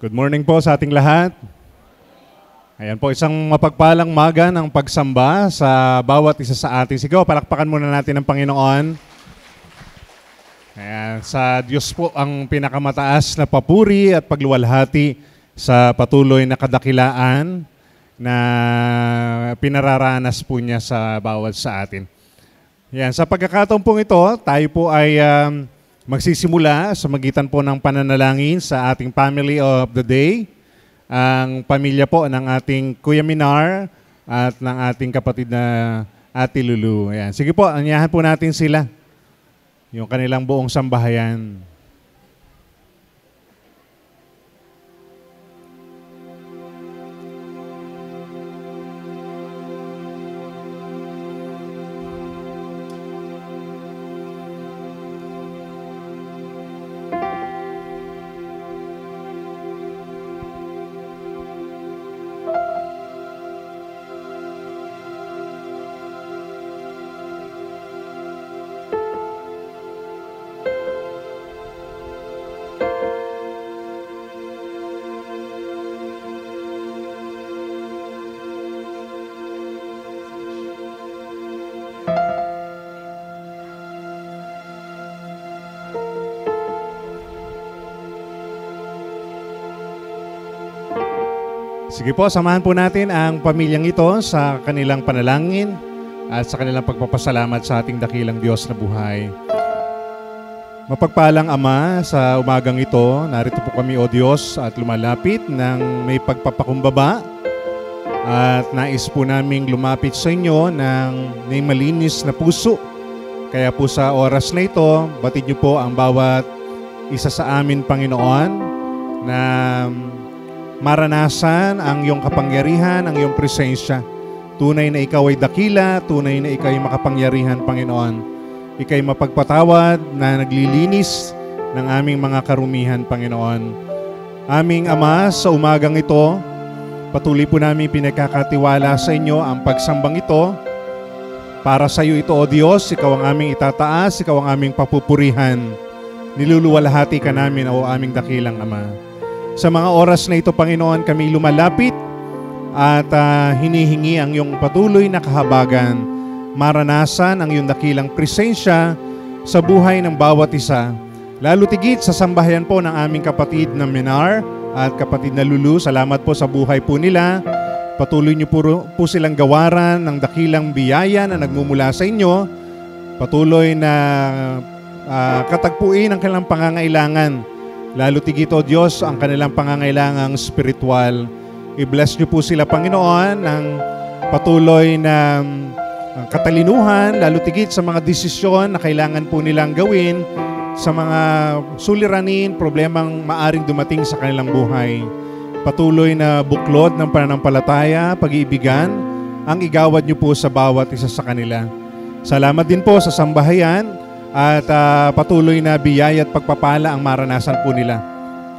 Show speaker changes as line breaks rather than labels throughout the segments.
Good morning po sa ating lahat. Ayan po, isang mapagpalang maga ng pagsamba sa bawat isa sa atin. Sige, palakpakan muna natin ang Panginoon. Ayan, sa Diyos po ang pinakamataas na papuri at pagluwalhati sa patuloy na kadakilaan na pinararanas po niya sa bawat sa atin. Ayan, sa pagkakataon pong ito, tayo po ay magsisimula sa magitan po ng pananalangin sa ating family of the day. Ang pamilya po ng ating Kuya Minar at ng ating kapatid na Ate Lulu. Ayan. Sige po, anyahan po natin sila. Yung kanilang buong sambahayan. Sige po, samahan po natin ang pamilyang ito sa kanilang panalangin at sa kanilang pagpapasalamat sa ating dakilang Diyos na buhay. Mapagpalang Ama, sa umagang ito, narito po kami, O Diyos, at lumalapit ng may pagpapakumbaba at nais po naming lumapit sa inyo ng may malinis na puso. Kaya po sa oras na ito, batid niyo po ang bawat isa sa amin, Panginoon, na maranasan ang iyong kapangyarihan, ang iyong presensya. Tunay na ikaw ay dakila, tunay na ikaw ay makapangyarihan, Panginoon. Ikaw ay mapagpatawad na naglilinis ng aming mga karumihan, Panginoon. Aming Ama, sa umagang ito, patuloy po namin pinagkakatiwala sa inyo ang pagsambang ito. Para sa iyo ito, O Diyos, ikaw ang aming itataas, ikaw ang aming papupurihan. Niluluwalhati ka namin, O aming dakilang Ama. Sa mga oras na ito, Panginoon, kami lumalapit at hinihingi ang iyong patuloy na kahabagan, maranasan ang iyong dakilang presensya sa buhay ng bawat isa. Lalo tigit sa sambahayan po ng aming kapatid na Menar at kapatid na Lulu. Salamat po sa buhay po nila. Patuloy niyo po silang gawaran ng dakilang biyaya na nagmumula sa inyo. Patuloy na katagpuin ang kanilang pangangailangan. Lalo tigit, O Diyos, ang kanilang pangangailangang spiritual. I-bless niyo po sila, Panginoon, ng patuloy na katalinuhan, lalo tigit sa mga desisyon na kailangan po nilang gawin sa mga suliranin, problemang maaring dumating sa kanilang buhay. Patuloy na buklod ng pananampalataya, pag-iibigan, ang igawad niyo po sa bawat isa sa kanila. Salamat din po sa sambahayan at patuloy na biyaya at pagpapala ang maranasan po nila.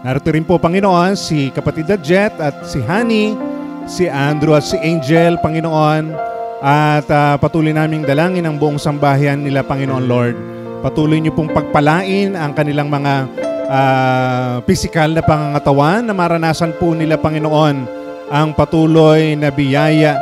Narito rin po, Panginoon, si kapatid na Jet at si Honey, si Andrew at si Angel, Panginoon, at patuloy naming dalangin ang buong sambahayan nila, Panginoon Lord. Patuloy niyo pong pagpalain ang kanilang mga pisikal na pangangatawan na maranasan po nila, Panginoon, ang patuloy na biyaya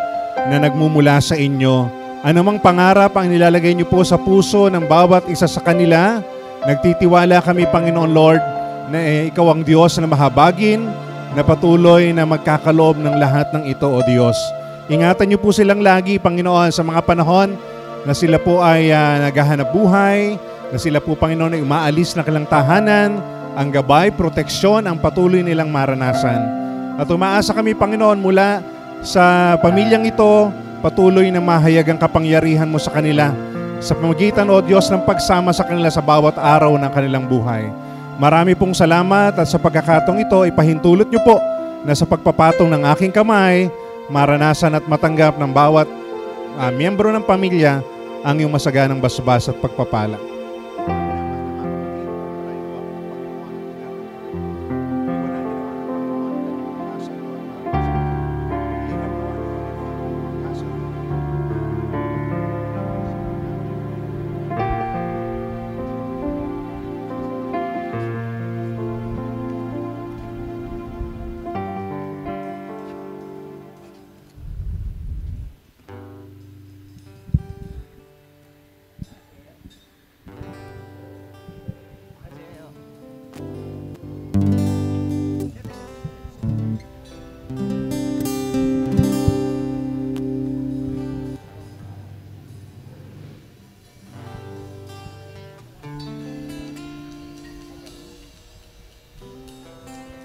na nagmumula sa inyo. Anumang pangarap ang nilalagay niyo po sa puso ng bawat isa sa kanila, nagtitiwala kami, Panginoon Lord, na ikaw ang Diyos na mahabagin, na patuloy na magkakaloob ng lahat ng ito, O Diyos. Ingatan niyo po silang lagi, Panginoon, sa mga panahon na sila po ay naghahanap buhay, na sila po, Panginoon, ay umaalis na kanilang tahanan, ang gabay, proteksyon, ang patuloy nilang maranasan. At umaasa kami, Panginoon, mula sa pamilyang ito, patuloy na mahayag ang kapangyarihan mo sa kanila sa pamagitan, O Diyos, ng pagsama sa kanila sa bawat araw ng kanilang buhay. Marami pong salamat at sa pagkakataong ito, ipahintulot niyo po na sa pagpapatong ng aking kamay, maranasan at matanggap ng bawat miyembro ng pamilya ang iyong masaganang basbas at pagpapala.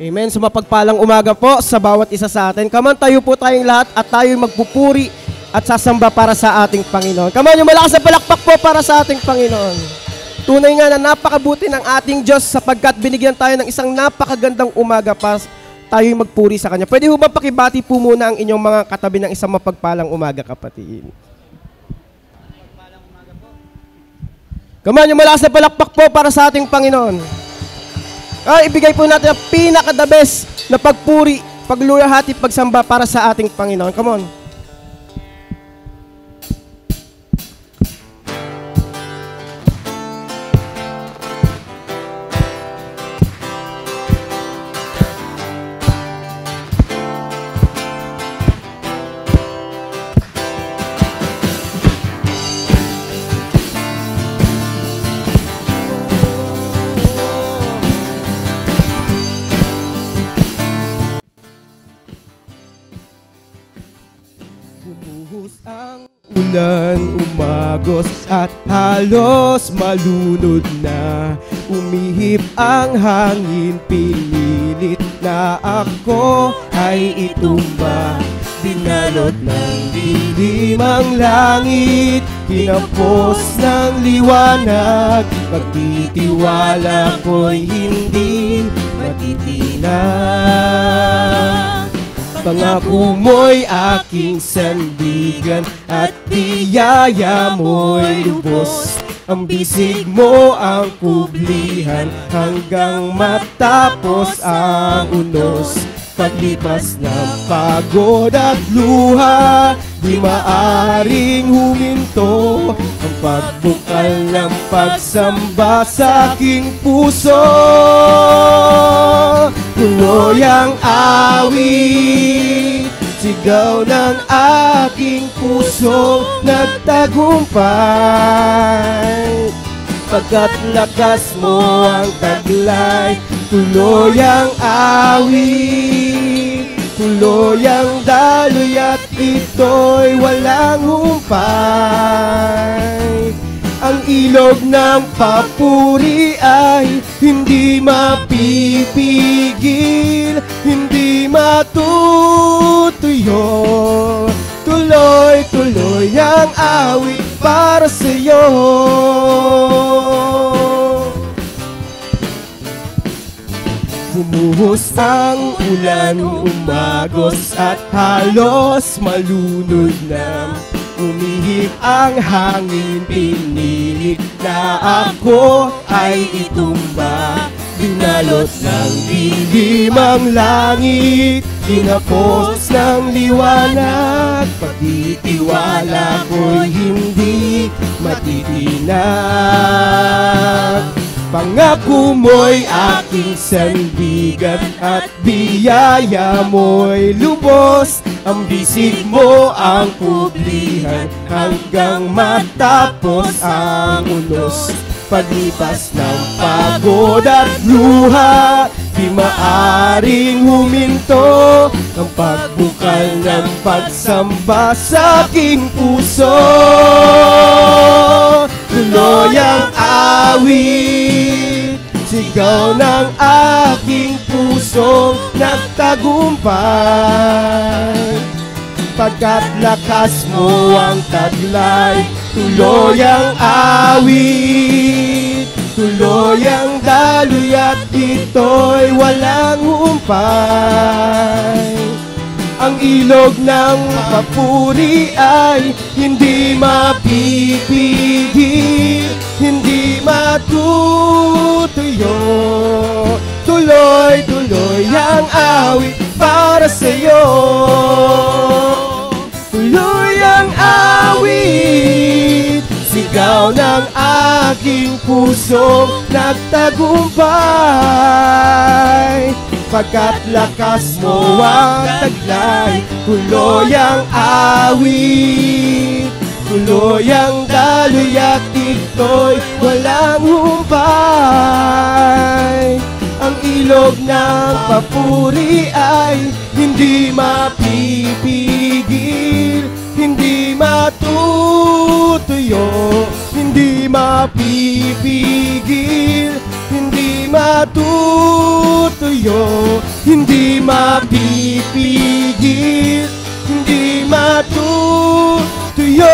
Amen. So mapagpalang umaga po sa bawat isa sa atin. Come on, tayo po tayong lahat at tayo magpupuri at sasamba para sa ating Panginoon. Come on, yung malakas na palakpak po para sa ating Panginoon. Tunay nga na napakabuti ng ating Diyos sapagkat binigyan tayo ng isang napakagandang umaga para tayo magpuri sa Kanya. Pwede ho ba pakibati po muna ang inyong mga katabi ng isang mapagpalang umaga, kapatid? Come on, yung malakas na palakpak po para sa ating Panginoon. Ibigay po natin ang pinaka-the best na pagpuri, paglulahati, pagsamba para sa ating Panginoon. Come on. Ulan umagos at halos malunod na. Umihip ang hangin, pinilit na ako ay itumba. Pinalot ng dilim ang langit, kinapos ng liwanag. Pagtitiwala ko'y hindi matitinag. Pangako mo'y aking sandigan at biyaya mo'y lubos. Ang bisig mo ang kublihan hanggang matapos ang unos. Paglipas ng pagod at luha, di maaring huminto ang pagbukal ng pagsamba sa aking puso. Tuloy ang awit, sigaw ng aking puso nagtagumpay. Pagkat lakas mo ang taglay, tuloy ang awit, tuloy ang daloy at ito'y walang humpay. Ang ilog ng papuri ay hindi mapipigil, hindi matutuyo. Tuloy-tuloy ang awit para sa'yo. Bumuhos ang ulan, umagos at halos malunod na. Umihip ang hangin, pinilit na ako ay itumba. Binalot ng dilim ang langit, kinapos ng liwanag. Pagtitiwala ko'y hindi matitinag. Pangako mo'y aking sandigan at biyaya mo'y lubos. Ang bisig mo ang kublihan hanggang matapos ang unos. Paglipas ng pagod at luha, di maaring huminto ang pagbukal ng pagsamba sa aking puso. Tuloy ang awit, sigaw ng aking puso nagtagumpay. Pagkat lakas mo ang taglay, tuloy ang awit, tuloy ang daloy at ito'y walang humpay. Ang ilog ng papuri ay hindi mapipigil, hindi matutuyo. Tuloy-tuloy ang awit para sa'yo. Tuloy ang awit, sigaw ng aking puso nagtagumpay. Pagkat lakas mo ang taglay, tuloy ang awit, tuloy ang daloy at ito'y walang humpay. Ang ilog ng papuri ay hindi mapipigil, hindi matutuyo, hindi mapipigil, hindi matutuyo, hindi mapipigil, hindi matutuyo.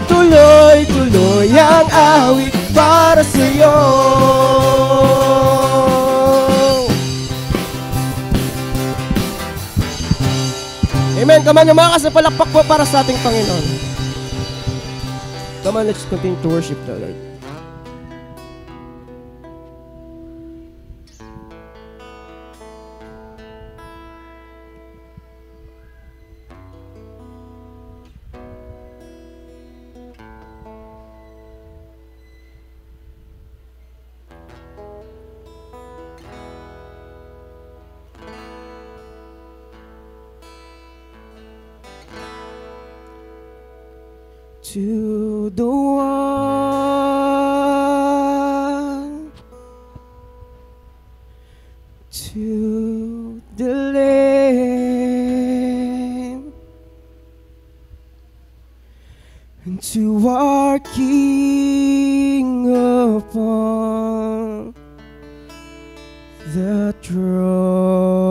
Tuloy-tuloy ang awit para sa'yo. Amen. Come on, yung mga kasapalakpak po para sa ating Panginoon. Come on, let's continue to worship the Lord. To the one, to the Lamb, and to our King upon the throne.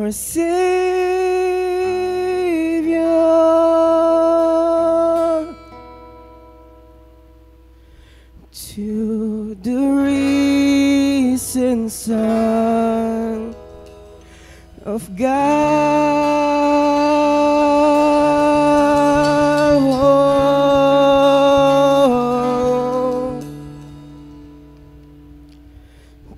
our Savior. To the risen Son of God,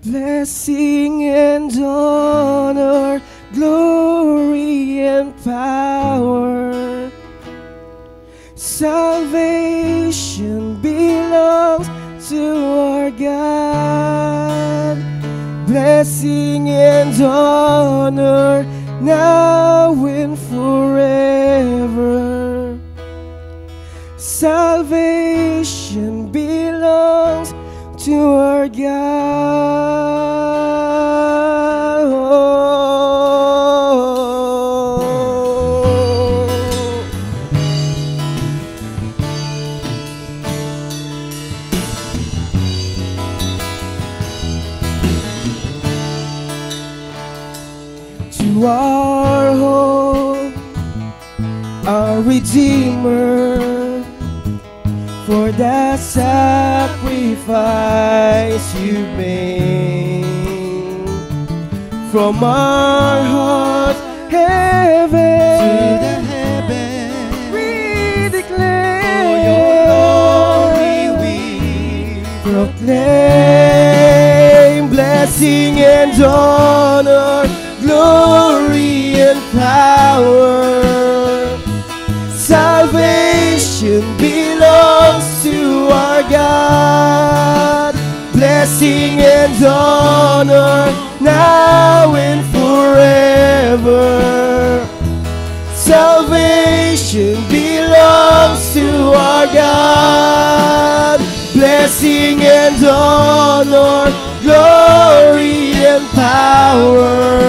blessing and honor, glory and power, salvation belongs to our God. Blessing and honor now and forever. Salvation belongs to our To our hope, our Redeemer, for that sacrifice you made. From our hearts, heaven
To the heaven,
we declare,
for your glory we
proclaim blessing and honor, glory and power. Salvation belongs to our God. Blessing and honor now and forever. Salvation belongs to our God. Blessing and honor, glory and power.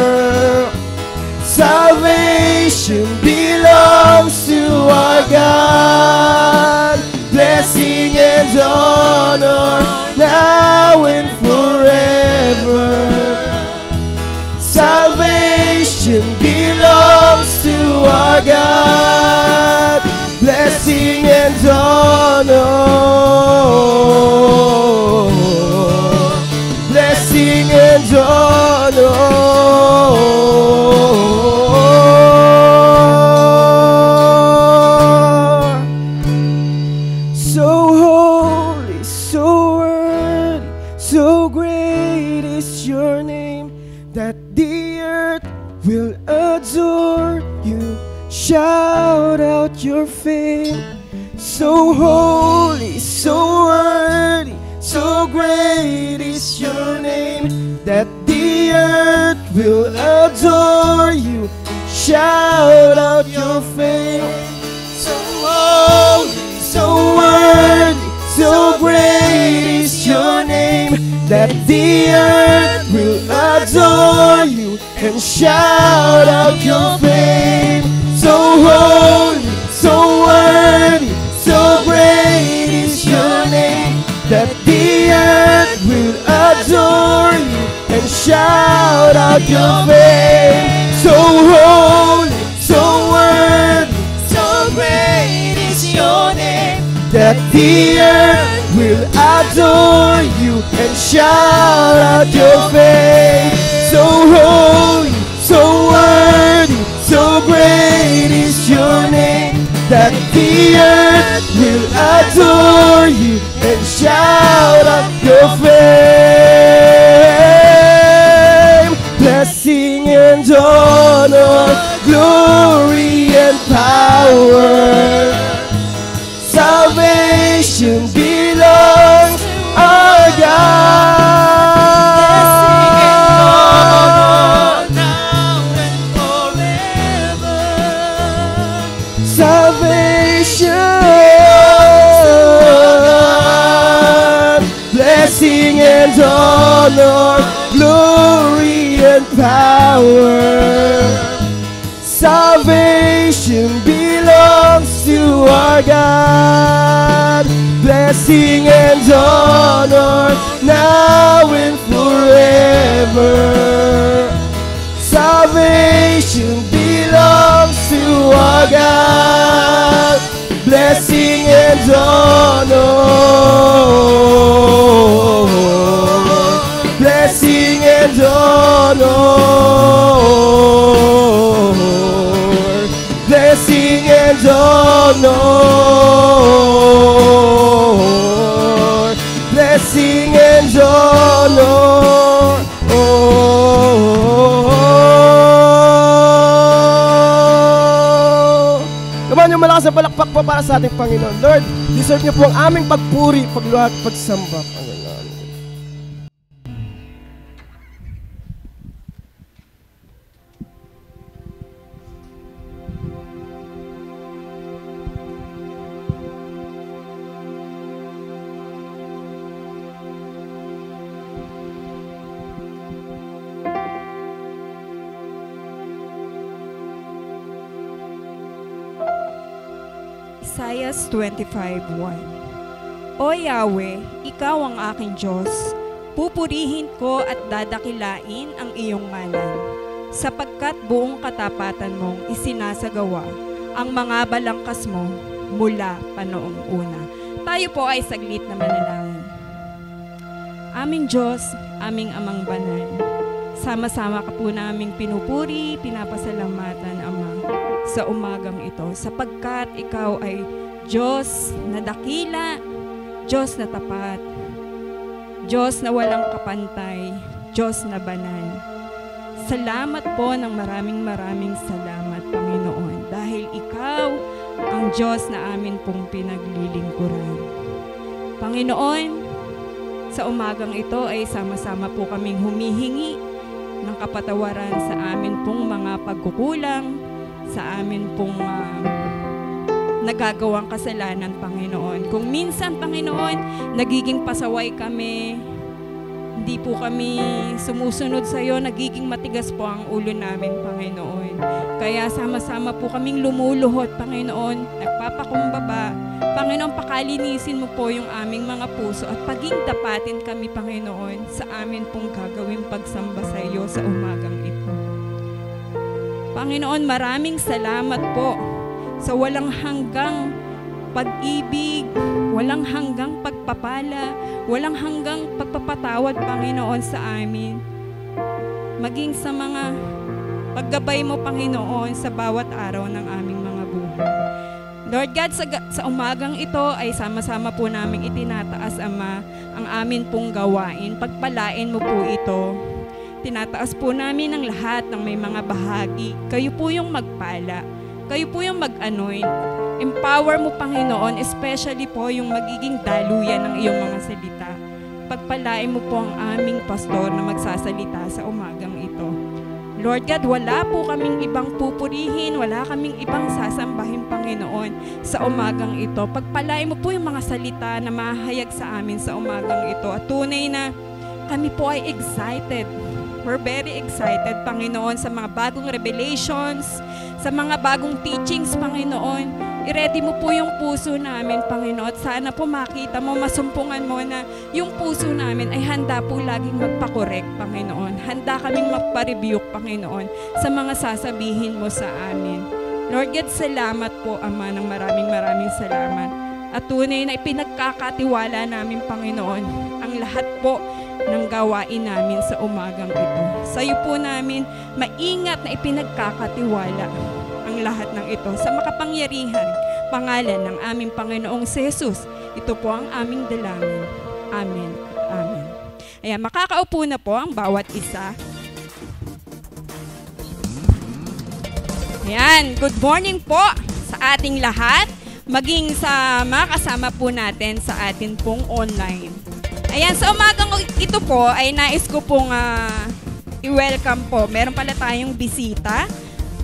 Salvation belongs to our God. Blessing and honor now and forever. Salvation belongs to our God. Blessing and honor. Blessing and honor. So holy, so worthy, so great is your name, that the earth will adore you. Shout out your fame. So holy, so worthy, so great is your name, that the earth will adore you. Shout out your fame. So holy, so worthy, so great is your name, that the earth will adore you, and shout out your fame. So holy, so worthy, so great is your name, that the earth will adore you, and shout out your fame. So holy, so worthy, so great is your name, that the earth will adore you, and shout out your fame. So holy, so worthy, so great is your name, that the earth will adore you, and shout out your fame. Blessing and honor, glory and power. Salvation belongs our God.
now and forever.
Salvation, blessing and honor, glory and power. Salvation belongs to our God. Blessing and honor now and forever. salvation belongs to our God. Blessing and honor, blessing and honor, blessing and honor, blessing and honor. Naman yung malakas na palakpak po para sa ating Panginoon. Lord, deserve niyo po ang aming pagpuri, pagluhat, pagsamba, Panginoon.
Isaiah 25:1. O Yahweh, Ikaw ang aking Diyos, pupurihin ko at dadakilain ang iyong ngalan, sapagkat buong katapatan mong isinasagawa ang mga balangkas mo mula pa noong una. Tayo po ay saglit na manalangin. Aming Diyos, aming Amang Banal, sama-sama ka po naming pinupuri, pinapasalamatan, Ama, sa umagang ito, sapagkat Ikaw ay Diyos na dakila, Diyos na tapat, Diyos na walang kapantay, Diyos na banal. Salamat po ng maraming salamat, Panginoon, dahil Ikaw ang Diyos na amin pong pinaglilingkuran. Panginoon, sa umagang ito ay sama-sama po kaming humihingi ng kapatawaran sa amin pong mga pagkukulang, sa amin pong nagagawang kasalanan, Panginoon. Kung minsan, Panginoon, nagiging pasaway kami, hindi po kami sumusunod sa iyo, nagiging matigas po ang ulo namin, Panginoon. Kaya sama-sama po kaming lumuluhod, Panginoon, nagpapakumbaba. Panginoon, pakalinisin mo po yung aming mga puso at paging tapatin kami, Panginoon, sa amin pong gagawing pagsamba sa iyo sa umagang ito. Panginoon, maraming salamat po sa walang hanggang pag-ibig, walang hanggang pagpapala, walang hanggang pagpapatawad, Panginoon, sa amin. Maging sa mga paggabay mo, Panginoon, sa bawat araw ng aming mga buhay. Lord God, sa umagang ito ay sama-sama po naming itinataas, Ama, ang amin pong gawain. Pagpalain mo po ito. Tinataas po namin ang lahat ng may mga bahagi. Kayo po yung magpala. Kayo po yung mag-anoint. Empower mo, Panginoon, especially po yung magiging daluyan ng iyong mga salita. Pagpalain mo po ang aming pastor na magsasalita sa umagang ito. Lord God, wala po kaming ibang pupurihin, wala kaming ibang sasambahin, Panginoon, sa umagang ito. Pagpalain mo po yung mga salita na mahayag sa amin sa umagang ito. At tunay na kami po ay excited. We're very excited, Panginoon, sa mga bagong revelations, sa mga bagong teachings, Panginoon. I-ready mo po yung puso namin, Panginoon. At sana po makita mo, masumpungan mo na yung puso namin ay handa po laging magpakorek, Panginoon. Handa kaming magpa-rebuke, Panginoon, sa mga sasabihin mo sa amin. Lord God, salamat po, Ama, ng maraming salamat. At tunay na ipinagkakatiwala namin, Panginoon, ang lahat po ng gawain namin sa umagang ito. Sa iyo po namin maingat na ipinagkakatiwala ang lahat ng ito sa makapangyarihan pangalan ng aming Panginoong si Jesus. Ito po ang aming dalangin. Amen. Amen. Ayan, makakaupo na po ang bawat isa. Ayan, good morning po sa ating lahat, maging sa mga kasama po natin sa atin pong online. Ayan, sa umagang ito po ay nais ko pong i-welcome po. Meron pala tayong bisita.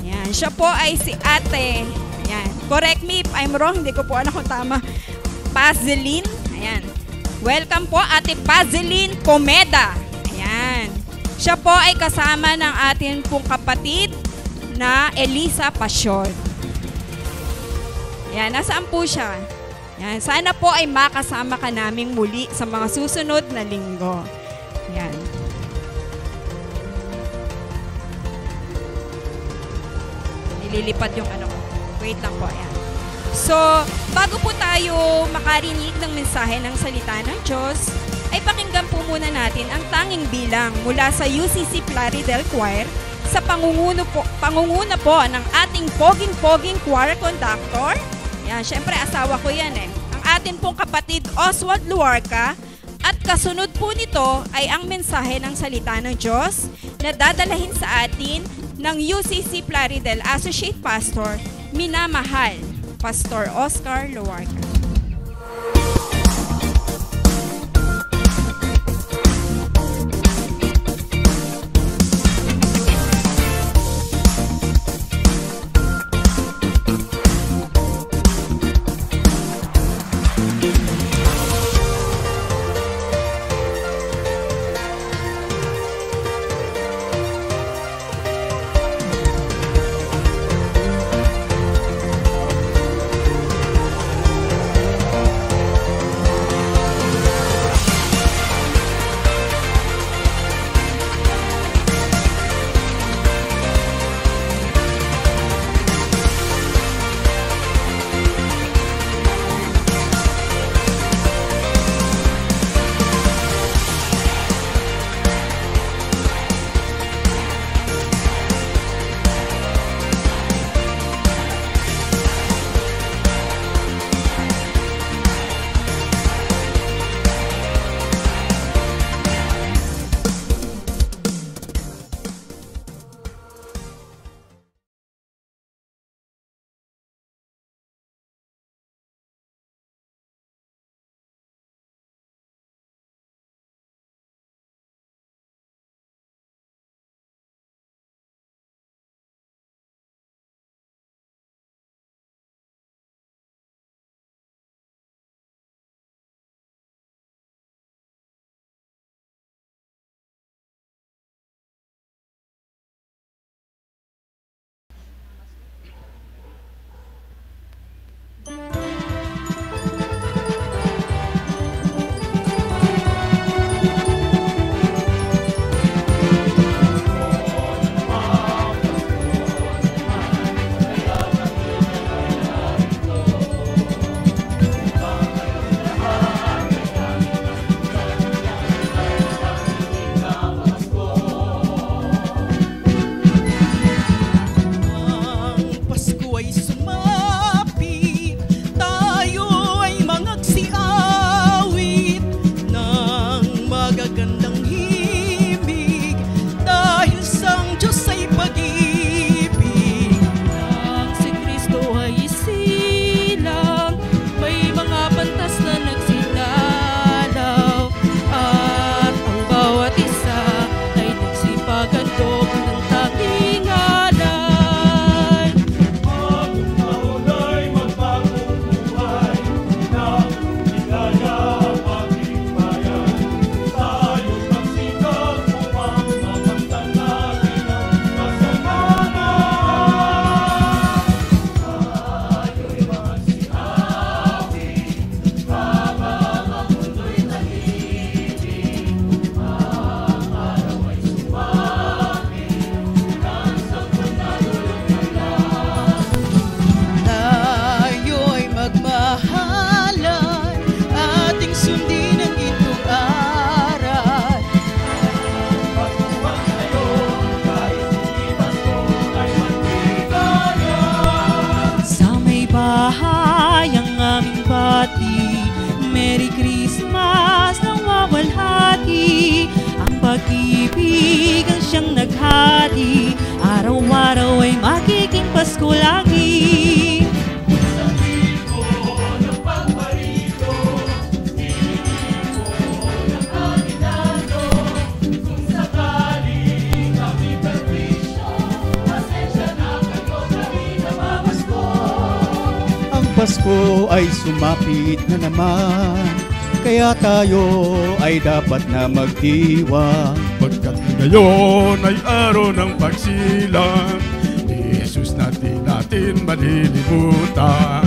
Ayan, siya po ay si Ate. Ayan, correct me if I'm wrong, hindi ko po alam kung tama. Pazeline. Ayan. Welcome po, Ate Pazeline Comeda. Ayan. Siya po ay kasama ng atin pong kapatid na Elisa Pasyon. Ayan, nasaan po siya? Yan. Sana po ay makasama ka naming muli sa mga susunod na linggo. Yan. lilipad yung ano ko. Wait lang po, ayan. So, bago po tayo makarinig ng mensahe ng salita ng Diyos, ay pakinggan po muna natin ang tanging bilang mula sa UCC Plaridel Choir sa pangunguna po ng ating poging-poging choir conductor. Yan, syempre asawa ko yan eh. Ang atin pong kapatid Oswald Luarca. At kasunod po nito ay ang mensahe ng salita ng Diyos na dadalahin sa atin ng UCC Plaridel Associate Pastor, minamahal, Pastor Oscar Luarca.
Merry Christmas nang wawalhati. Ang pag-ibig ang siyang naghati. Araw-araw ay magiging Pasko lagi.
Pasko ay sumapit na naman, kaya tayo ay dapat na magdiwang.
Pagkat ngayon ay araw ng pagsilang, ni Jesus natin malilimutan.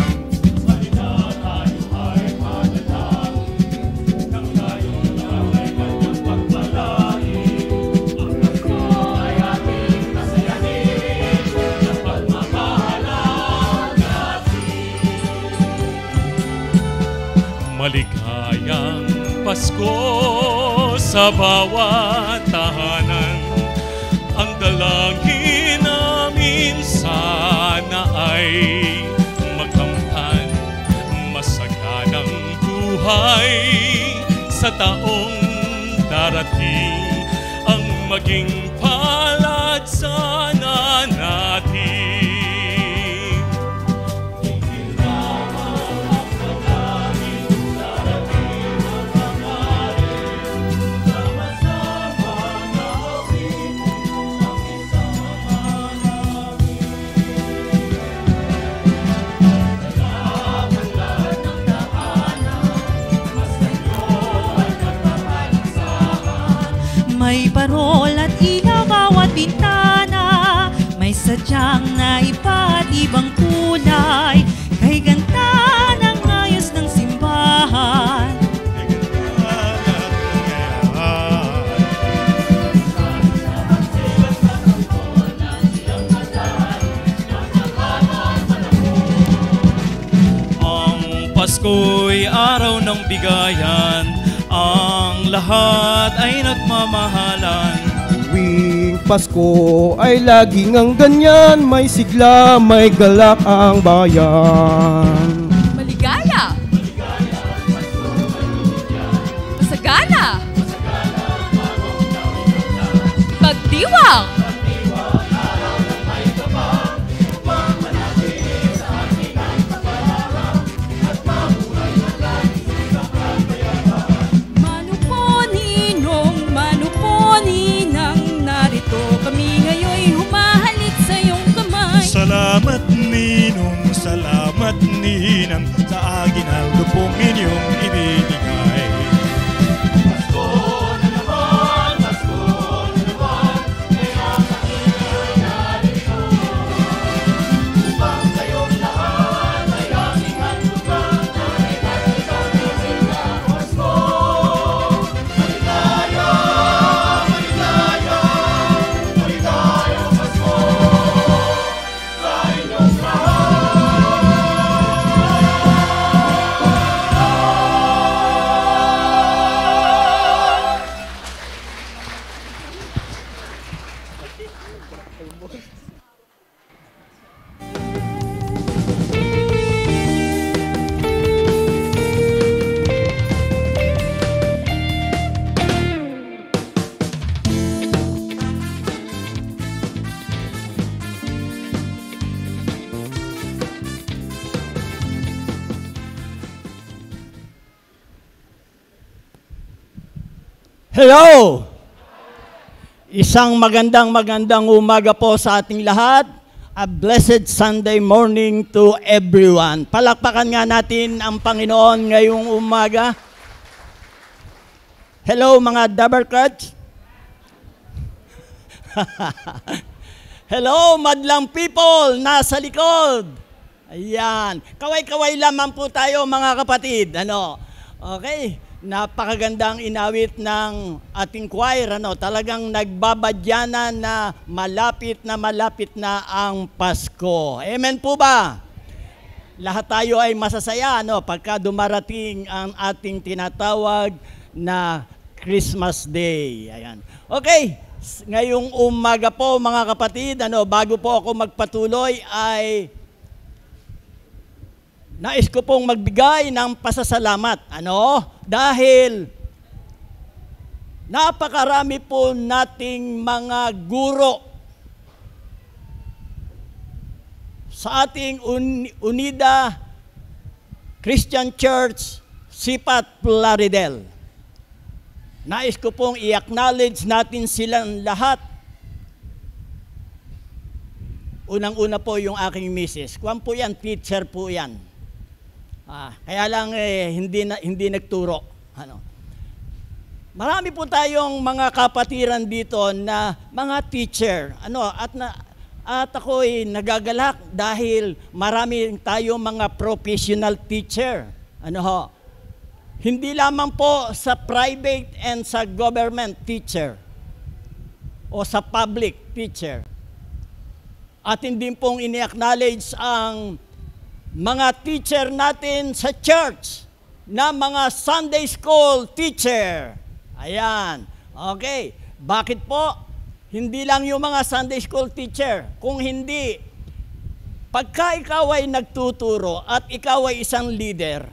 Maligayang Pasko sa bawat tahanan. Ang dalangin namin sana ay magkamtan masaganang buhay sa taong darating. Ang maging palad sana natin.
May parol at ilaw bawat bintana, may sadyang na iba't ibang kulay, kay ganda ng ayos ng simbahan.
Ang Pasko'y araw ng bigayan, ang lahat ay nagmamahalan.
Tuwing Pasko ay laging ang ganyan, may sigla, may galak ang bayan.
Maligaya! Masagana! Pagdiwang!
Mano po ninong, mano po ninang, narito kami ngayon humahalik sa iyong kamay.
Salamat ninong, salamat ninang, sa aginaldo pong inyong ibinigay.
Hello! Isang magandang umaga po sa ating lahat. A blessed Sunday morning to everyone. Palakpakan nga natin ang Panginoon ngayong umaga. Hello mga Dabarkats. Hello madlang people nasa likod. Ayan. Kaway-kaway lamang po tayo mga kapatid. Ano? Okay. Napakagandang inawit ng ating choir, talagang nagbabadyanan na malapit na ang Pasko. Amen po ba? Lahat tayo ay masasaya pagka dumarating ang ating tinatawag na Christmas Day. Ayan. Okay, ngayong umaga po mga kapatid, bago po ako magpatuloy ay nais ko pong magbigay ng pasasalamat. Dahil napakarami po nating mga guro sa ating Unida Christian Church, Sipat, Plaridel. Nais ko pong i-acknowledge natin silang lahat. Unang-una po yung aking misis. Kuwan po yan, teacher po yan. Kaya lang hindi nagturo. Marami po tayong mga kapatiran dito na mga teacher. At ako ay nagagalak dahil marami tayong mga professional teacher. Hindi lamang po sa private and sa government teacher o sa public teacher. At hindi pong ini-acknowledge ang mga teacher natin sa church. na mga Sunday school teacher. Ayan. Okay. Bakit po? Hindi lang yung mga Sunday school teacher. Kung hindi, pagka ikaw ay nagtuturo at ikaw ay isang leader,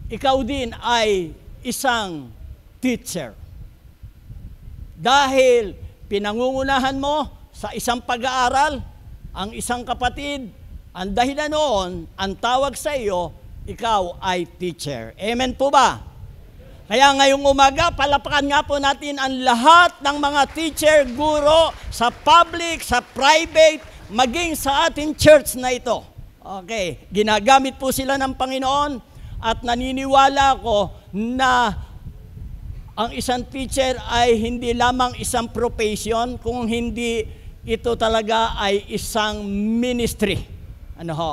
ikaw din ay isang teacher. Dahil pinangungunahan mo sa isang pag-aaral, ang isang kapatid, ang dahilan noon, ang tawag sa iyo, ikaw ay teacher. Amen po ba? Kaya ngayong umaga, palapakan nga po natin ang lahat ng mga teacher, guro, sa public, sa private, maging sa ating church na ito. Okay, ginagamit po sila ng Panginoon at naniniwala ako na ang isang teacher ay hindi lamang isang profession, kung hindi ito talaga ay isang ministry. Ano ho?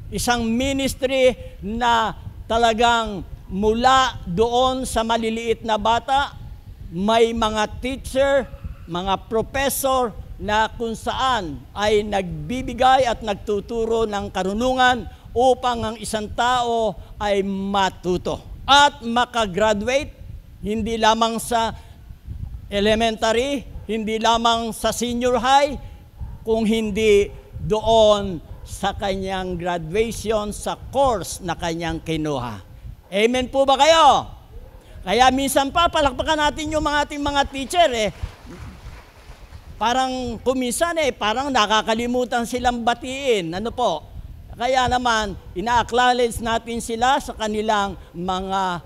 Isang ministry na talagang mula doon sa maliliit na bata, may mga teacher, mga professor na kung saan ay nagbibigay at nagtuturo ng karunungan upang ang isang tao ay matuto at makagraduate, hindi lamang sa elementary, hindi lamang sa senior high, kung hindi doon sa kanyang graduation sa course na kanyang kinuha. Amen po ba kayo? Kaya minsan pa, palakpakan natin yung mga ating mga teacher Parang kuminsan parang nakakalimutan silang batiin. Ano po? Kaya naman, ina-acknowledge natin sila sa kanilang mga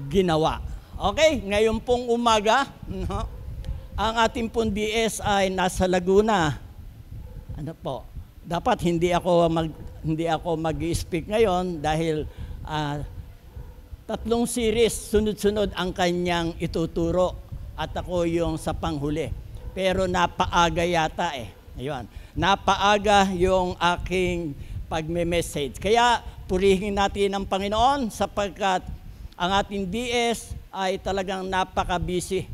ginawa. Okay? Ngayon pong umaga, ang ating pong DS ay nasa Laguna. Ano po? Dapat hindi ako mag-speak ngayon dahil 3 series sunod-sunod ang kanyang ituturo at ako yung sa panghuli. Pero napaaga yata Ayun. Napaaga yung aking pagme-message. Kaya purihin natin ang Panginoon sapagkat ang ating DS ay talagang napaka-busy.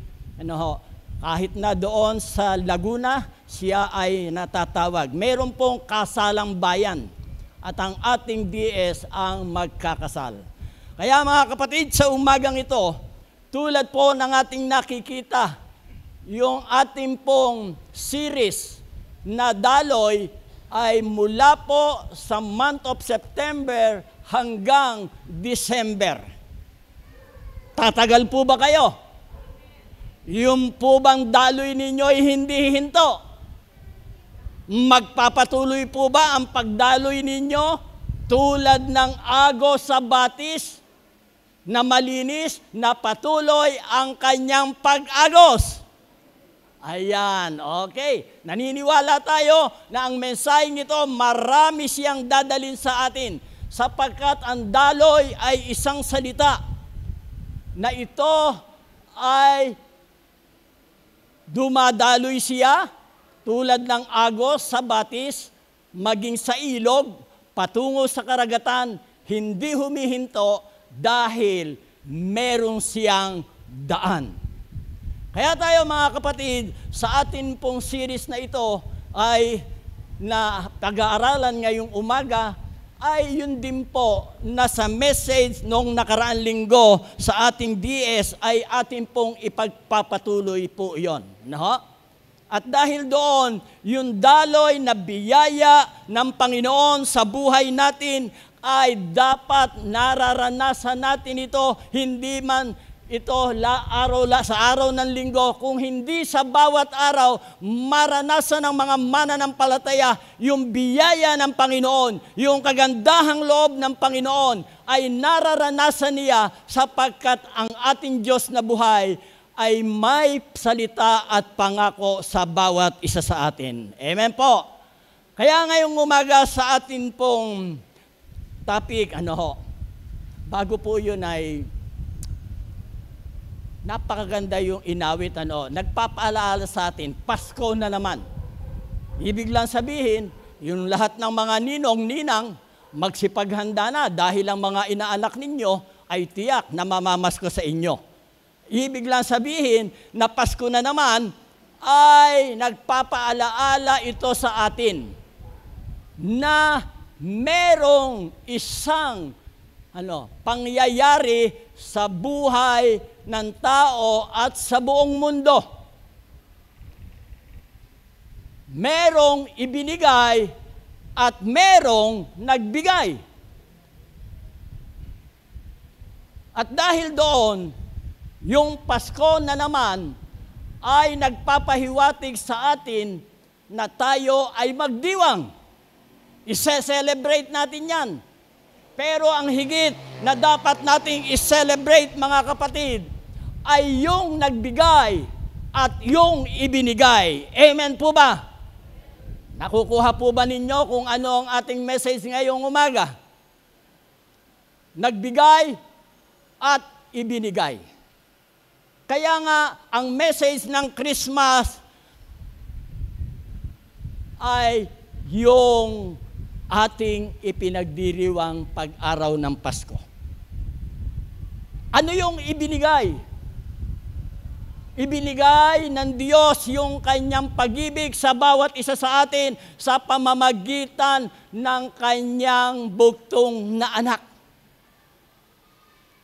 Kahit na doon sa Laguna, siya ay natatawag. Meron pong kasalang bayan at ang ating DS ang magkakasal. Kaya mga kapatid, sa umagang ito, tulad po ng ating nakikita, yung ating pong series na daloy ay mula po sa month of September hanggang December. Tatagal po ba kayo? Yung po bang daloy ninyo ay hindi hinto? Magpapatuloy po ba ang pagdaloy ninyo tulad ng agos sa batis na malinis na patuloy ang kanyang pag-agos? Ayan, okay. Naniniwala tayo na ang mensaheng ito, marami siyang dadalhin sa atin sapagkat ang daloy ay isang salita na ito ay dumadaloy siya tulad ng agos sa batis, maging sa ilog, patungo sa karagatan, hindi humihinto dahil meron siyang daan. Kaya tayo mga kapatid, sa atin pong series na ito ay na pag-aaralan ngayong umaga, ay yun din po na sa message nung nakaraang linggo sa ating DS ay atin pong ipagpapatuloy po yon. At dahil doon, yung daloy na biyaya ng Panginoon sa buhay natin ay dapat nararanasan natin ito, hindi man ito sa araw ng linggo, kung hindi sa bawat araw, maranasan ng mga mananampalataya yung biyaya ng Panginoon, yung kagandahang loob ng Panginoon ay nararanasan niya sapagkat ang ating Diyos na buhay ay may salita at pangako sa bawat isa sa atin. Amen po. Kaya ngayong umaga sa atin pong topic, bago po yun ay napakaganda yung inawit, nagpapaalala sa atin, Pasko na naman. Ibig lang sabihin, yung lahat ng mga ninong-ninang, magsipaghanda na dahil ang mga inaanak ninyo ay tiyak na mamamasko sa inyo. Ibig lang sabihin na Pasko na naman ay nagpapaalaala ito sa atin na merong isang pangyayari sa buhay ng tao at sa buong mundo. Merong ibinigay at merong nagbigay. At dahil doon, yung Pasko na naman ay nagpapahiwatig sa atin na tayo ay magdiwang. I-celebrate natin yan. Pero ang higit na dapat nating i-celebrate, mga kapatid, ay yung nagbigay at yung ibinigay. Amen po ba? Nakukuha po ba ninyo kung ano ang ating message ngayong umaga? Nagbigay at ibinigay. Kaya nga, ang message ng Christmas ay yung ating ipinagdiriwang pag-araw ng Pasko. Ano yung ibinigay? Ibinigay ng Diyos yung kanyang pag-ibig sa bawat isa sa atin sa pamamagitan ng kanyang bugtong na anak.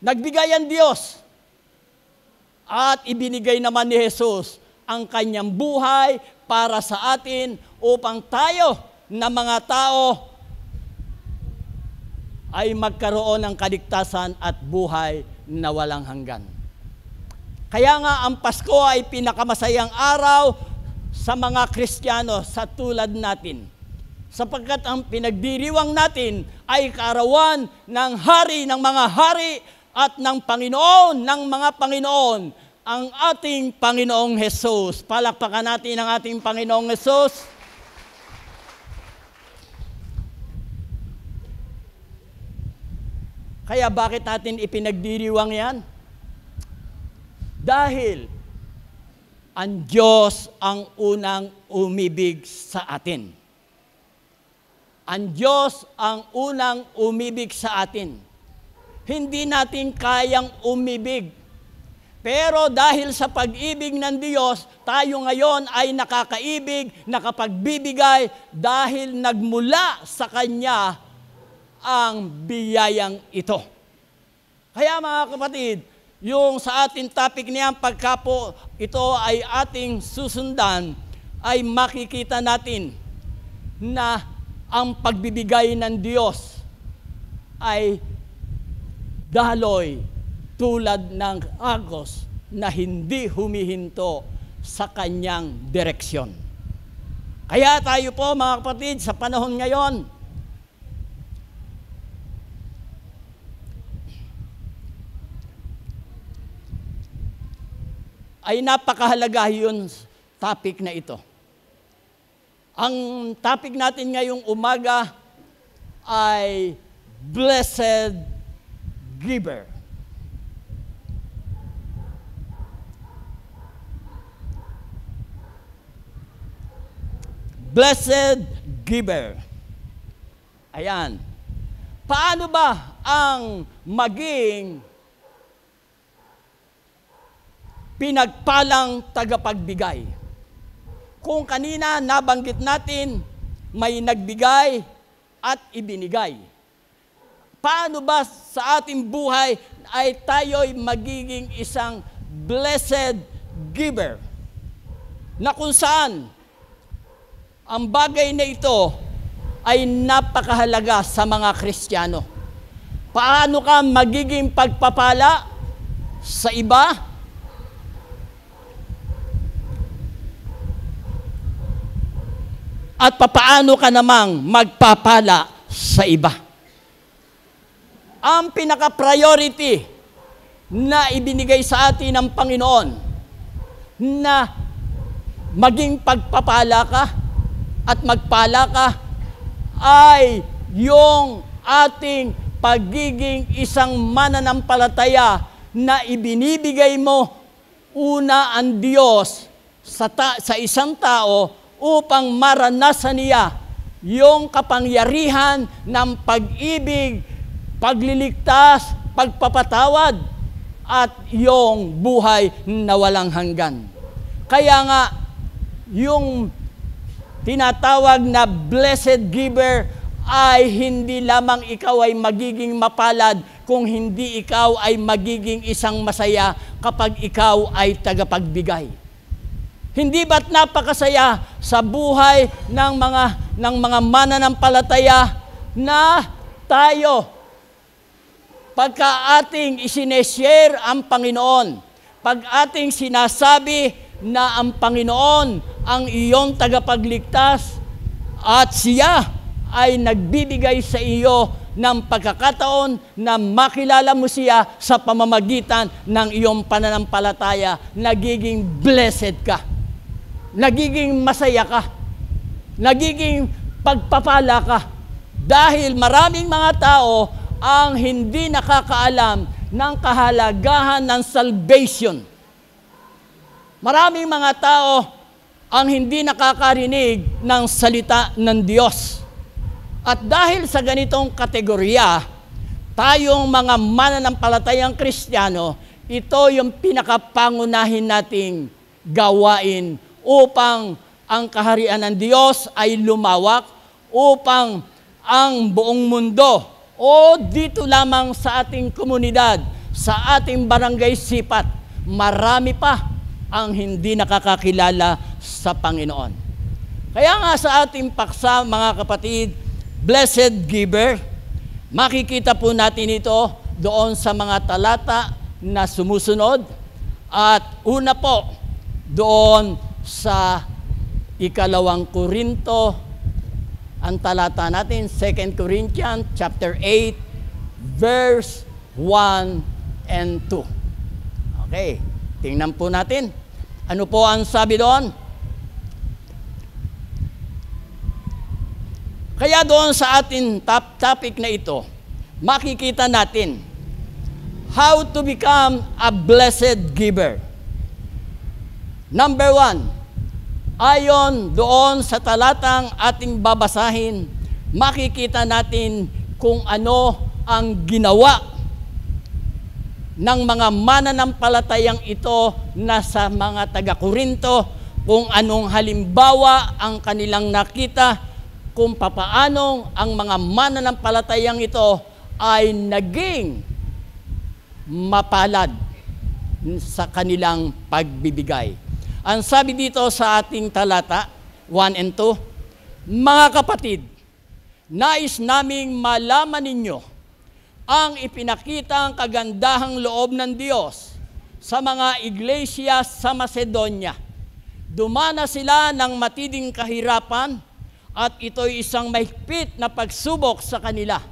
Nagbigay ang Diyos at ibinigay naman ni Jesus ang kanyang buhay para sa atin upang tayo na mga tao ay magkaroon ng kaligtasan at buhay na walang hanggan. Kaya nga ang Pasko ay pinakamasayang araw sa mga Kristiyano sa tulad natin. Sapagkat ang pinagdiriwang natin ay kaarawan ng hari ng mga hari at ng Panginoon ng mga Panginoon, ang ating Panginoong Jesus. Palakpakan natin ang ating Panginoong Jesus. Kaya bakit natin ipinagdiriwang yan? Dahil ang Diyos ang unang umibig sa atin. Ang Diyos ang unang umibig sa atin. Hindi natin kayang umibig. Pero dahil sa pag-ibig ng Diyos, tayo ngayon ay nakakaibig, nakapagbibigay dahil nagmula sa Kanya ang biyayang ito. Kaya mga kapatid, yung sa ating topic niyan, pagka po ito ay ating susundan, ay makikita natin na ang pagbibigay ng Diyos ay daloy tulad ng agos na hindi humihinto sa kanyang direksyon. Kaya tayo po mga kapatid, sa panahon ngayon, ay napakahalaga yung topic na ito. Ang topic natin ngayong umaga ay Blessed Giver. Blessed Giver. Ayan. Paano ba ang maging pinagpalang tagapagbigay? Kung kanina nabanggit natin, may nagbigay at ibinigay. Paano ba sa ating buhay ay tayo'y magiging isang blessed giver? Na kung saan ang bagay na ito ay napakahalaga sa mga Kristiyano. Paano ka magiging pagpapala sa iba? At papaano ka namang magpapala sa iba? Ang pinaka-priority na ibinigay sa atin ng Panginoon na maging pagpapala ka at magpala ka ay yung ating pagiging isang mananampalataya na ibinibigay mo una ang Diyos sa isang tao upang maranasan niya yung kapangyarihan ng pag-ibig, pagliligtas, pagpapatawad, at yung buhay na walang hanggan. Kaya nga, yung tinatawag na blessed giver ay hindi lamang ikaw ay magiging mapalad kung hindi ikaw ay magiging isang masaya kapag ikaw ay tagapagbigay. Hindi ba't napakasaya sa buhay ng mga mananampalataya na tayo, pagka ating isineshare ang Panginoon, pag ating sinasabi na ang Panginoon ang iyong tagapagligtas at siya ay nagbibigay sa iyo ng pagkakataon na makilala mo siya sa pamamagitan ng iyong pananampalataya, nagiging blessed ka. Nagiging masaya ka, nagiging pagpapala ka, dahil maraming mga tao ang hindi nakakaalam ng kahalagahan ng salvation. Maraming mga tao ang hindi nakakarinig ng salita ng Diyos. At dahil sa ganitong kategorya, tayong mga mananampalatayang Kristiyano, ito yung pinakapangunahin nating gawain upang ang kaharian ng Diyos ay lumawak, upang ang buong mundo o dito lamang sa ating komunidad, sa ating barangay Sipat, marami pa ang hindi nakakakilala sa Panginoon. Kaya nga sa ating paksa, mga kapatid, Blessed Giver, makikita po natin ito doon sa mga talata na sumusunod. At una po, doon sa 2 Korinto, ang talata natin, 2 Corinthians chapter 8, verse 1 and 2. Okay, tingnan po natin. Ano po ang sabi doon? Kaya doon sa ating top topic na ito, makikita natin how to become a blessed giver. Number 1, ayon doon sa talatang ating babasahin, makikita natin kung ano ang ginawa ng mga mananampalatayang ito na sa mga taga-Korinto, kung anong halimbawa ang kanilang nakita, kung papaanong ang mga mananampalatayang ito ay naging mapalad sa kanilang pagbibigay. Ang sabi dito sa ating talata, 1 and 2, mga kapatid, nais naming malaman ninyo ang ipinakitang kagandahang loob ng Diyos sa mga iglesia sa Macedonia. Dumana sila ng matinding kahirapan at ito'y isang mahigpit na pagsubok sa kanila.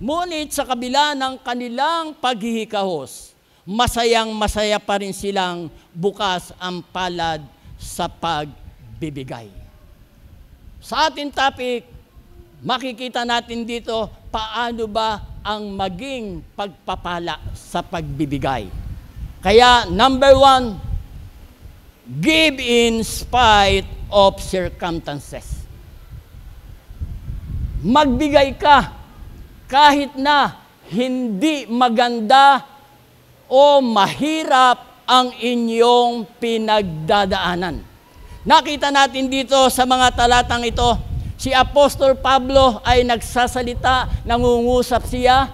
Ngunit sa kabila ng kanilang paghihikahos, masayang-masaya pa rin silang bukas ang palad sa pagbibigay. Sa ating topic, makikita natin dito paano ba ang maging pagpapala sa pagbibigay. Kaya number 1, give in spite of circumstances. Magbigay ka kahit na hindi maganda o mahirap ang inyong pinagdadaanan. Nakita natin dito sa mga talatang ito, si Apostol Pablo ay nagsasalita, nangungusap siya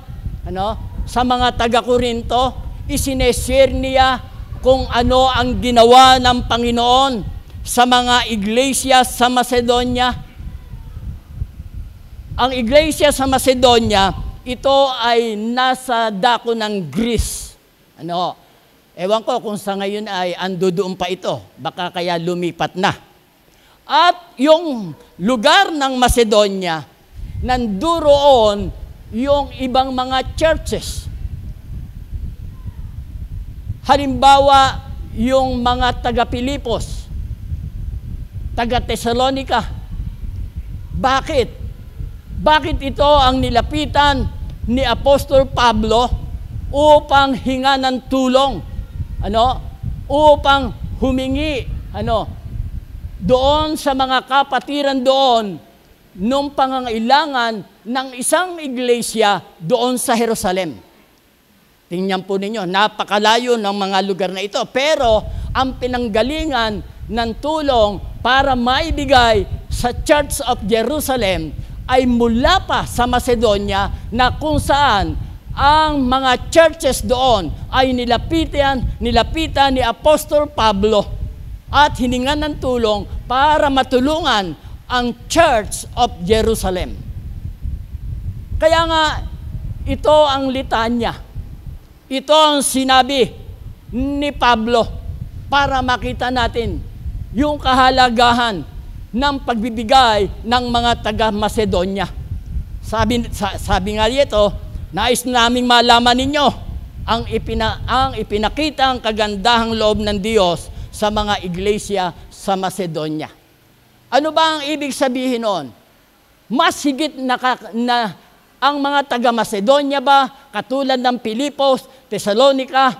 sa mga taga-Korinto, isineshare niya kung ano ang ginawa ng Panginoon sa mga iglesia sa Macedonia. Ang iglesia sa Macedonia, ito ay nasa dako ng Greece. Ewan ko kung sa ngayon ay andoon pa ito. Baka kaya lumipat na. At yung lugar ng Macedonia, nanduroon yung ibang mga churches. Halimbawa, yung mga taga-Pilipos, taga-Thessalonica. Bakit? Bakit ito ang nilapitan ni Apostol Pablo upang hinga ng tulong? Upang humingi, doon sa mga kapatiran doon, nung pangangailangan ng isang iglesia doon sa Jerusalem. Tingnan po ninyo, napakalayo ng mga lugar na ito. Pero ang pinanggalingan ng tulong para maibigay sa Church of Jerusalem ay mula pa sa Macedonia na kung saan ang mga churches doon ay nilapitan ni Apostol Pablo at hiningan ng tulong para matulungan ang Church of Jerusalem. Kaya nga, ito ang litanya. Ito ang sinabi ni Pablo para makita natin yung kahalagahan ng pagbibigay ng mga taga-Macedonia. Sabi nga dito, nais naming malaman ninyo ang ipinakita ang kagandahang loob ng Diyos sa mga iglesia sa Macedonia. Ano ba ang ibig sabihin noon? Mas higit na ang mga taga-Macedonia ba, katulad ng Pilipos, Thessalonica,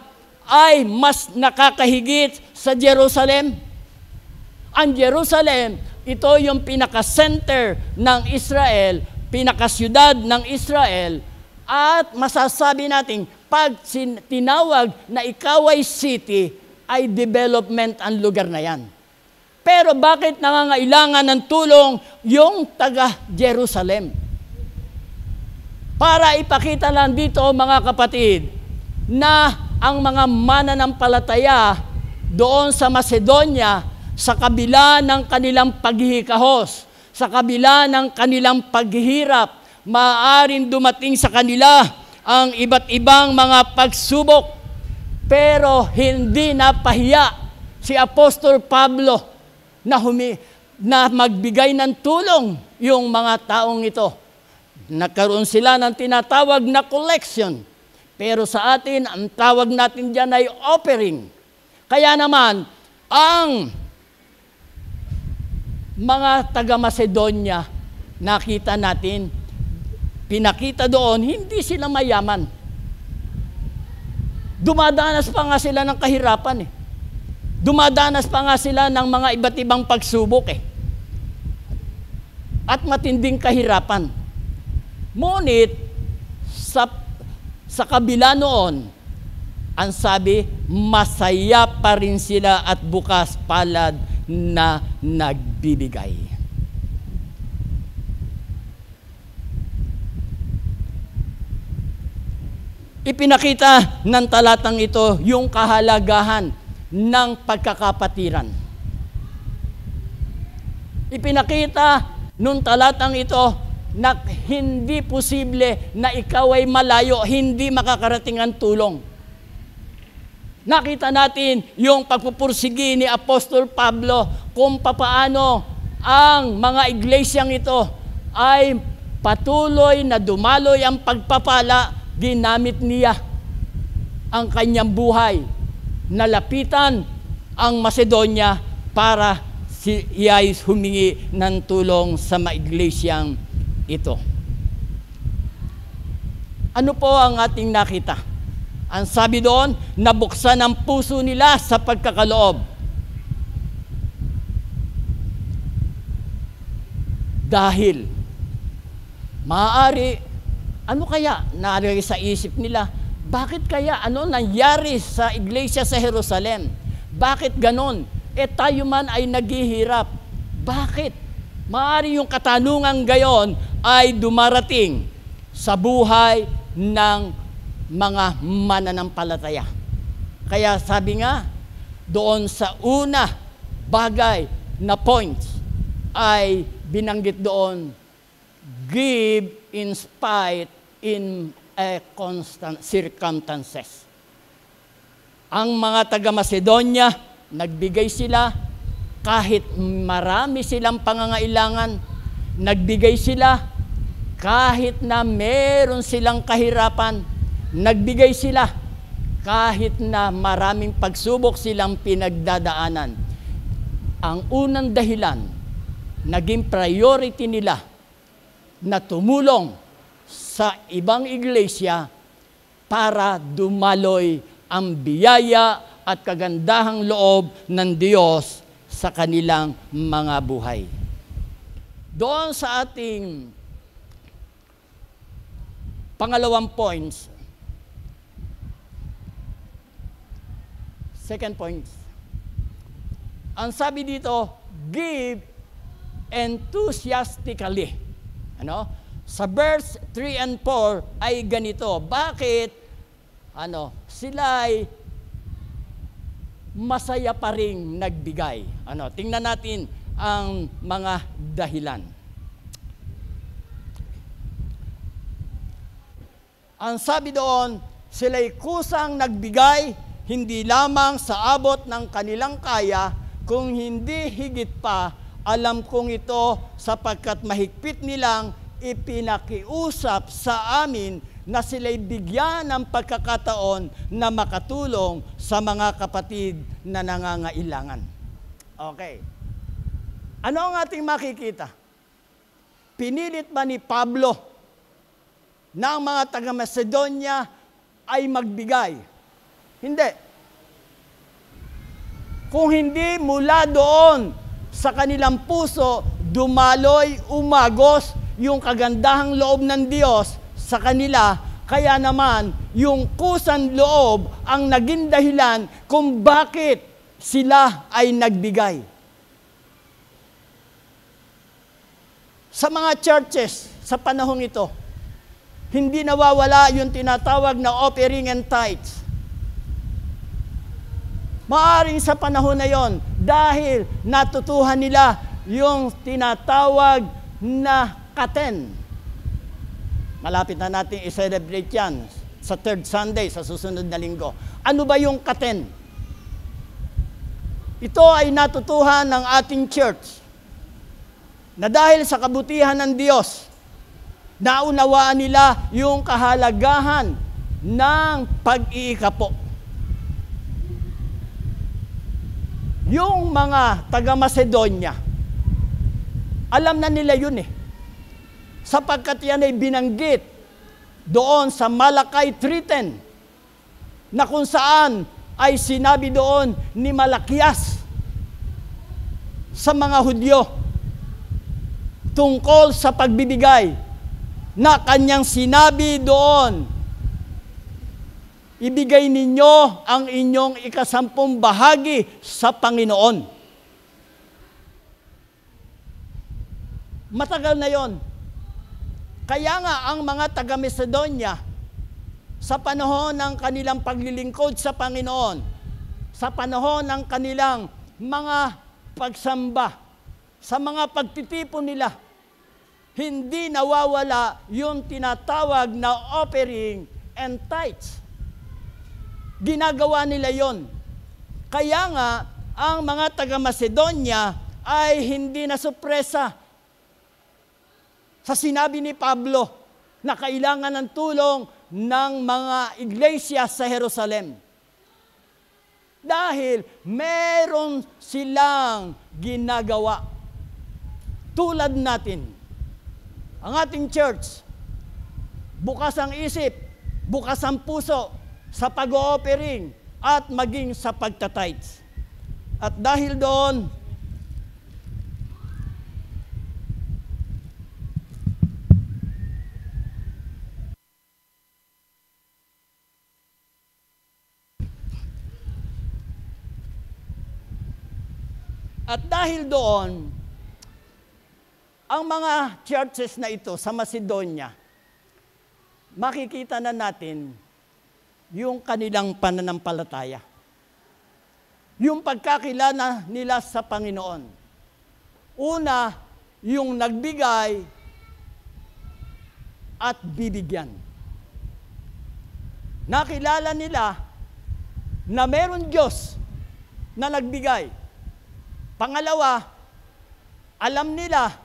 ay mas nakakahigit sa Jerusalem? Ang Jerusalem, ito yung pinaka-center ng Israel, pinaka-syudad ng Israel, at masasabi natin, pag tinawag na ikaw ay city, ay development ang lugar na yan. Pero bakit nangangailangan ng tulong yung taga-Jerusalem? Para ipakita lang dito, mga kapatid, na ang mga mananampalataya doon sa Macedonia, sa kabila ng kanilang paghihikahos, sa kabila ng kanilang paghihirap, maaaring dumating sa kanila ang iba't ibang mga pagsubok. Pero hindi napahiya si Apostol Pablo na magbigay ng tulong yung mga taong ito. Nagkaroon sila ng tinatawag na collection. Pero sa atin, ang tawag natin dyan ay offering. Kaya naman, ang mga taga-Macedonia, nakita natin, pinakita doon, hindi sila mayaman. Dumadanas pa nga sila ng kahirapan. Dumadanas pa nga sila ng mga iba't ibang pagsubok. At matinding kahirapan. Ngunit, sa kabila noon, ang sabi, masaya pa rin sila at bukas palad na nagbibigay. Ipinakita ng talatang ito yung kahalagahan ng pagkakapatiran. Ipinakita nung talatang ito na hindi posible na ikaw ay malayo, hindi makakarating ang tulong. Nakita natin yung pagpupursigi ni Apostol Pablo kung papaano ang mga iglesyang ito ay patuloy na dumaloy ang pagpapala, ginamit niya ang kanyang buhay. Nalapitan ang Macedonia para siya ay humingi ng tulong sa mga iglesyang ito. Ano po ang ating nakita? Ang sabi doon, nabuksan ang puso nila sa pagkakaloob. Dahil, maaari, ano kaya nalagay sa isip nila? Bakit kaya ano nangyari sa iglesia sa Jerusalem? Bakit ganon? Tayo man ay naghihirap. Bakit? Maaari yung katanungan gayon ay dumarating sa buhay ng mga mananampalataya. Kaya sabi nga, doon sa una bagay na points ay binanggit doon, give in spite in a constant circumstances. Ang mga taga-Macedonia, nagbigay sila kahit marami silang pangangailangan, nagbigay sila kahit na meron silang kahirapan, nagbigay sila kahit na maraming pagsubok silang pinagdadaanan. Ang unang dahilan, naging priority nila na tumulong sa ibang iglesia para dumaloy ang biyaya at kagandahang loob ng Diyos sa kanilang mga buhay. Doon sa ating pangalawang points, second point, ang sabi dito, give enthusiastically. Ano? Sa verse 3 and 4 ay ganito. Bakit sila'y masaya pa ring nagbigay? Tingnan natin ang mga dahilan. Ang sabi doon, sila'y kusang nagbigay, hindi lamang sa abot ng kanilang kaya, kung hindi higit pa, alam kong ito sapagkat mahigpit nilang ipinakiusap sa amin na sila'y bigyan ng pagkakataon na makatulong sa mga kapatid na nangangailangan. Okay. Ano ang ating makikita? Pinilit ba ni Pablo na ang mga taga-Macedonia ay magbigay? Hindi. Kung hindi mula doon sa kanilang puso, dumaloy, umagos yung kagandahang loob ng Diyos sa kanila, kaya naman yung kusang loob ang naging dahilan kung bakit sila ay nagbigay. Sa mga churches sa panahong ito, hindi nawawala yung tinatawag na offering and tithes. Maaring sa panahon na yon, dahil natutuhan nila yung tinatawag na katen. Malapit na natin i-celebrate yan sa third Sunday, sa susunod na linggo. Ano ba yung katen? Ito ay natutuhan ng ating church na dahil sa kabutihan ng Diyos, naunawaan nila yung kahalagahan ng pag-iikapo. Yung mga taga-Macedonia, alam na nila yun sapagkat yan ay binanggit doon sa Malakay 3:10 na kung saan ay sinabi doon ni Malakias sa mga Hudyo tungkol sa pagbibigay, na kanyang sinabi doon, ibigay ninyo ang inyong 10 bahagi sa Panginoon. Matagal na yon. Kaya nga ang mga taga-Macedonia, sa panahon ng kanilang paglilingkod sa Panginoon, sa panahon ng kanilang mga pagsamba, sa mga pagtitipon nila, hindi nawawala yung tinatawag na offering and tithes. Ginagawa nila yon. Kaya nga, ang mga taga-Macedonia ay hindi nasupresa sa sinabi ni Pablo na kailangan ng tulong ng mga iglesia sa Jerusalem. Dahil meron silang ginagawa. Tulad natin, ang ating church, bukas ang isip, bukas ang puso sa pag-o-offering at maging sa pagtatites. At dahil doon, ang mga churches na ito sa Macedonia, makikita na natin yung kanilang pananampalataya. Yung pagkakilala nila sa Panginoon. Una, yung nagbigay at bibigyan. Nakilala nila na meron Diyos na nagbigay. Pangalawa, alam nila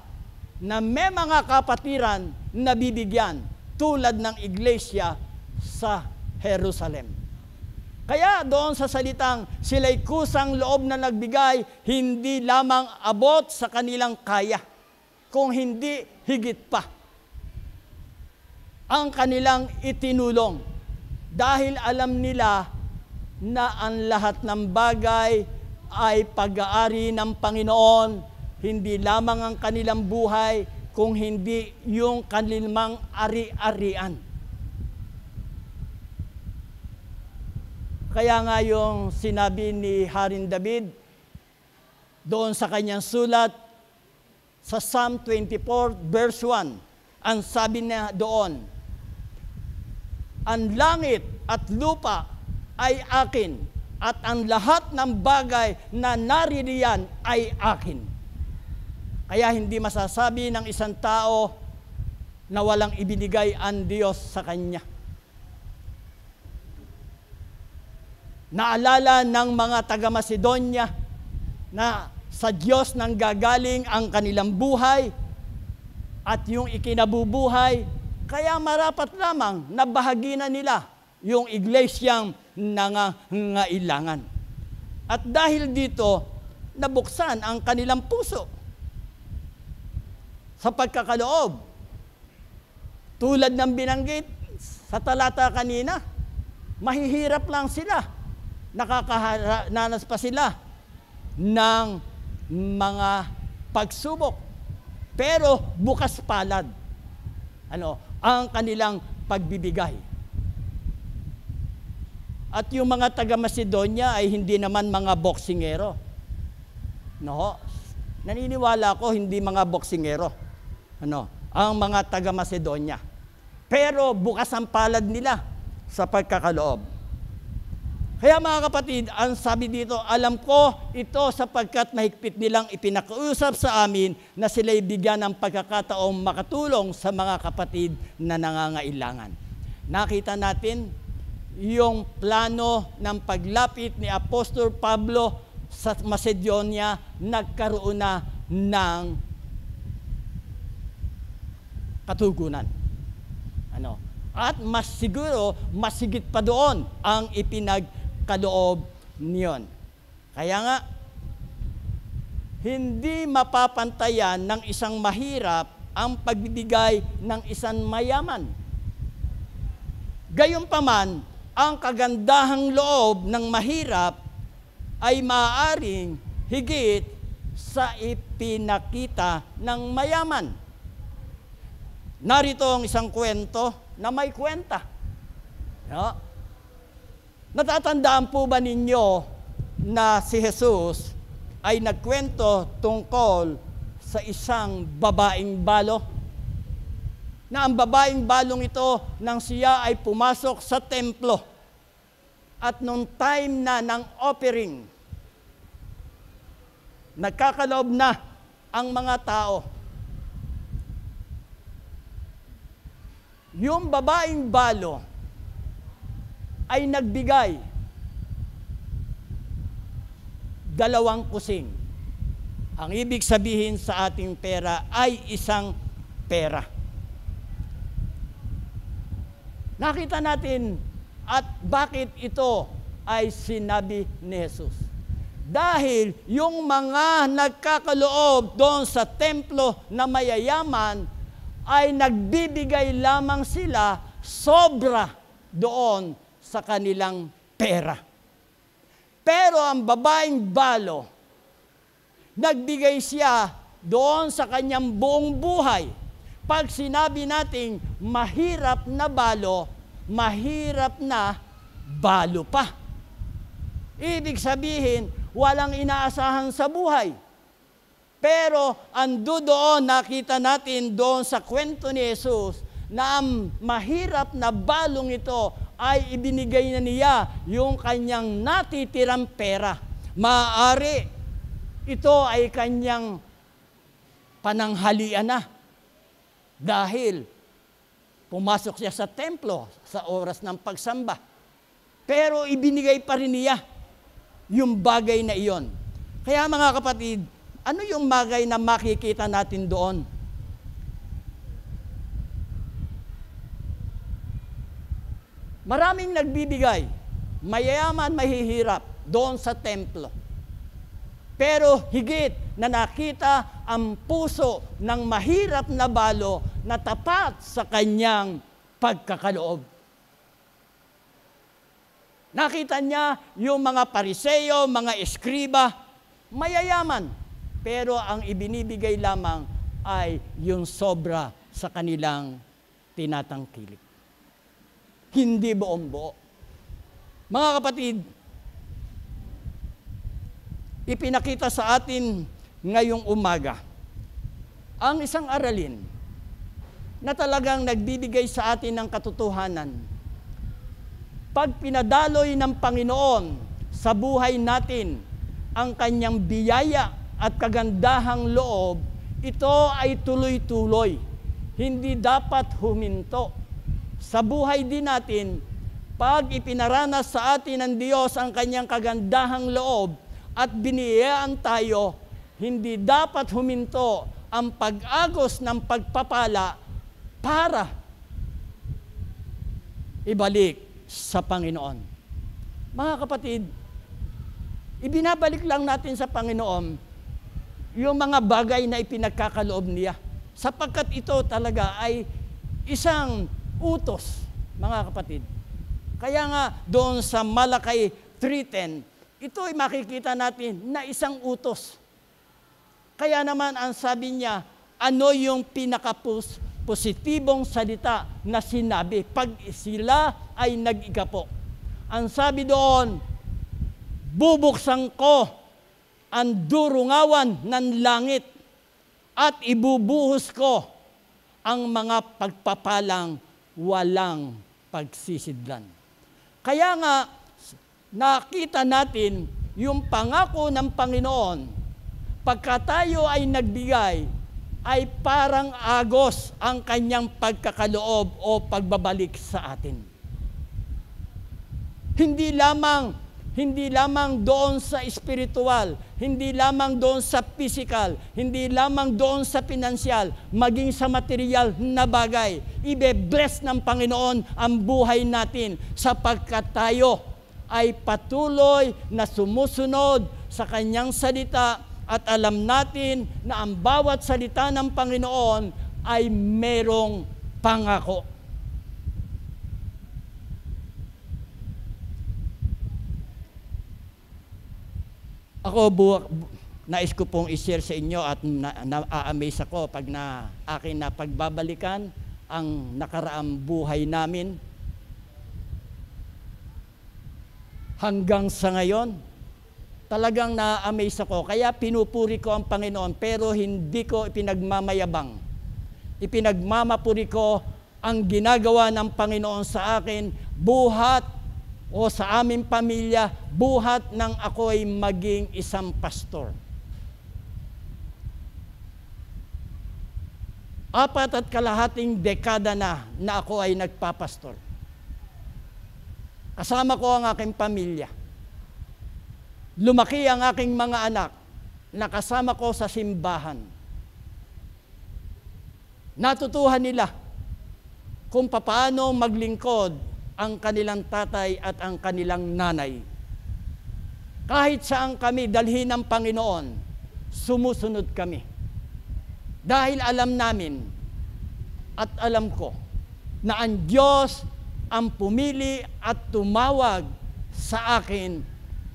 na may mga kapatiran na bibigyan tulad ng iglesia sa Jerusalem. Kaya doon sa salitang sila'y kusang loob na nagbigay, hindi lamang abot sa kanilang kaya, kung hindi higit pa ang kanilang itinulong. Dahil alam nila na ang lahat ng bagay ay pag-aari ng Panginoon, hindi lamang ang kanilang buhay, kung hindi yung kanilang ari-arian. Kaya nga yung sinabi ni Haring David doon sa kanyang sulat sa Psalm 24 verse 1, ang sabi niya doon, ang langit at lupa ay akin, at ang lahat ng bagay na naririyan ay akin. Kaya hindi masasabi ng isang tao na walang ibinigay ang Diyos sa kanya. Naalala ng mga taga-Macedonia na sa Diyos nang gagaling ang kanilang buhay at yung ikinabubuhay, kaya marapat lamang na bahagi na nila yung iglesyang nangangailangan. At dahil dito, nabuksan ang kanilang puso sa pagkakaloob. Tulad ng binanggit sa talata kanina, mahihirap lang sila. Nakakaranas pa sila ng mga pagsubok. Pero bukas palad ang kanilang pagbibigay. At yung mga taga-Macedonia ay hindi naman mga boksingero. No? Naniniwala ko hindi mga boksingero. Ang mga taga-Macedonia. Pero bukas ang palad nila sa pagkakaloob. Kaya mga kapatid, ang sabi dito, alam ko ito sapagkat mahigpit nilang ipinakiusap sa amin na sila'y bigyan ng pagkakataong makatulong sa mga kapatid na nangangailangan. Nakita natin yung plano ng paglapit ni Apostol Pablo sa Macedonia, nagkaroon na ng katugunan. At mas siguro, mas higit pa doon ang ipinagkaloob niyon. Kaya nga, hindi mapapantayan ng isang mahirap ang pagbibigay ng isang mayaman. Gayunpaman, ang kagandahang loob ng mahirap ay maaaring higit sa ipinakita ng mayaman. Narito ang isang kwento na may kwenta. Natatandaan po ba ninyo na si Jesus ay nagkwento tungkol sa isang babaeng balo? Na ang babaeng balong ito nang siya ay pumasok sa templo at nung time na ng offering, nagkakaloob na ang mga tao. Yung babaeng balo ay nagbigay 2 kusing. Ang ibig sabihin sa ating pera ay isang pera. Nakita natin at bakit ito ay sinabi ni Jesus. Dahil yung mga nagkakaloob doon sa templo na mayayaman ay nagbibigay lamang sila sobra doon sa kanilang pera. Pero ang babaeng balo, nagbigay siya doon sa kanyang buong buhay. Pag sinabi nating mahirap na balo, mahirap na balo pa. Ibig sabihin, walang inaasahan sa buhay. Pero ando doon, nakita natin doon sa kwento ni Jesus na ang mahirap na balong ito ay ibinigay na niya yung kanyang natitirang pera. Maaari, ito ay kanyang pananghalian na. Dahil pumasok siya sa templo sa oras ng pagsamba. Pero ibinigay pa rin niya yung bagay na iyon. Kaya mga kapatid, ano yung bagay na makikita natin doon? Maraming nagbibigay, mayayaman, mahihirap doon sa templo. Pero higit na nakita ang puso ng mahirap na balo na tapat sa kanyang pagkakaloob. Nakita niya yung mga Pariseo, mga eskriba, mayayaman. Pero ang ibinibigay lamang ay yung sobra sa kanilang tinatangkilik. Hindi buong buo. Mga kapatid, ipinakita sa atin ngayong umaga ang isang aralin na talagang nagbibigay sa atin ng katotohanan. Pag pinadaloy ng Panginoon sa buhay natin ang kanyang biyaya at kagandahang loob, ito ay tuloy-tuloy. Hindi dapat huminto. Sa buhay din natin, pag ipinaranas sa atin ng Diyos ang kanyang kagandahang loob at biniyayaan tayo, hindi dapat huminto ang pag-agos ng pagpapala para ibalik sa Panginoon. Mga kapatid, ibinabalik lang natin sa Panginoon yung mga bagay na ipinagkakaloob niya. Sapagkat ito talaga ay isang utos, mga kapatid. Kaya nga doon sa Malakay 3:10, ito ay makikita natin na isang utos. Kaya naman ang sabi niya, ano yung pinaka-positibong salita na sinabi pag sila ay nag-igapo. Ang sabi doon, bubuksan ko ang durungawan ng langit at ibubuhos ko ang mga pagpapalang walang pagsisidlan. Kaya nga, nakita natin yung pangako ng Panginoon, pagka tayo ay nagbigay, ay parang agos ang kanyang pagkakaloob o pagbabalik sa atin. Hindi lamang doon sa spiritual, hindi lamang doon sa physical, hindi lamang doon sa pinansyal, maging sa material na bagay. Ibe-bless ng Panginoon ang buhay natin sapagkat tayo ay patuloy na sumusunod sa kanyang salita at alam natin na ang bawat salita ng Panginoon ay merong pangako. Ako, nais ko pong i-share sa inyo at na-amaze ako pag akin na pagbabalikan ang nakaraang buhay namin. Hanggang sa ngayon, talagang na-amaze ako. Kaya pinupuri ko ang Panginoon, pero hindi ko ipinagmamayabang. Ipinagmamapuri ko ang ginagawa ng Panginoon sa akin, buhat o sa aming pamilya, buhat ng ako'y maging isang pastor. 4.5 dekada na ako ay nagpapastor. Kasama ko ang aking pamilya. Lumaki ang aking mga anak, nakasama ko sa simbahan. Natutuhan nila kung paano maglingkod ang kanilang tatay at ang kanilang nanay. Kahit saan kami dalhin ng Panginoon, sumusunod kami. Dahil alam namin at alam ko na ang Diyos ang pumili at tumawag sa akin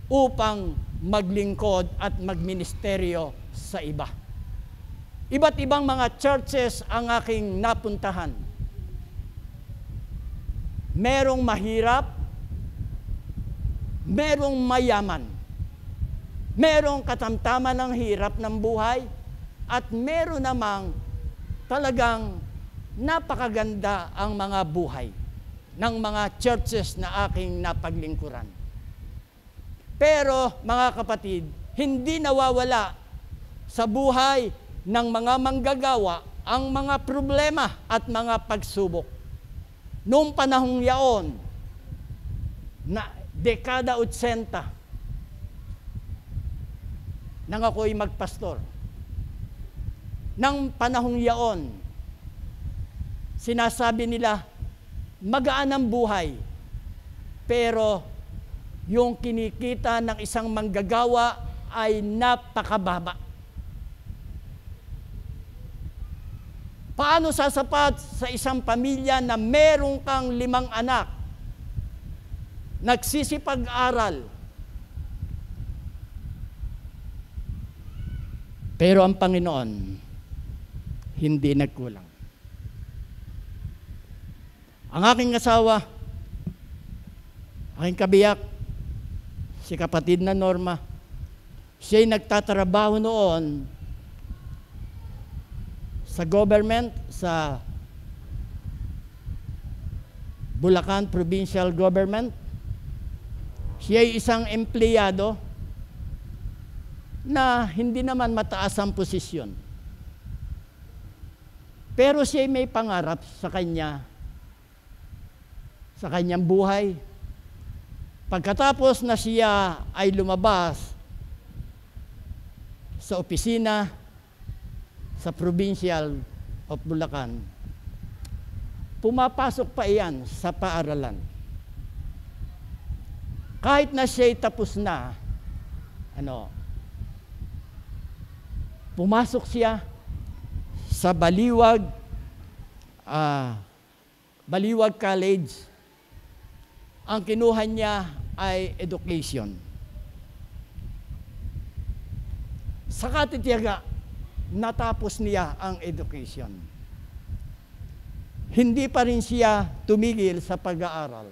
upang maglingkod at magministeryo sa iba. Iba't ibang mga churches ang aking napuntahan. Merong mahirap, merong mayaman, merong katamtaman ng hirap ng buhay, at meron namang talagang napakaganda ang mga buhay ng mga churches na aking napaglingkuran. Pero mga kapatid, hindi nawawala sa buhay ng mga manggagawa ang mga problema at mga pagsubok. Noong panahong yaon, na dekada 80, nang ako'y magpastor. Nang panahong yaon, sinasabi nila, magaan ang buhay, pero yung kinikita ng isang manggagawa ay napakababa. Paano sasapat sa isang pamilya na meron kang 5 anak, nagsisipag-aral, pero ang Panginoon hindi nagkulang. Ang aking asawa, aking kabiyak, si kapatid na Norma, siya'y nagtatrabaho noon sa government, sa Bulacan Provincial Government. Siya ay isang empleyado na hindi naman mataas ang posisyon. Pero siya ay may pangarap sa kanyang buhay. Pagkatapos na siya ay lumabas sa opisina sa Provincial of Bulacan, pumapasok pa iyan sa paaralan. Kahit na siya'y tapos na, pumasok siya sa Baliwag College. Ang kinuha niya ay education. Sa katitiyaga, natapos niya ang education. Hindi pa rin siya tumigil sa pag-aaral.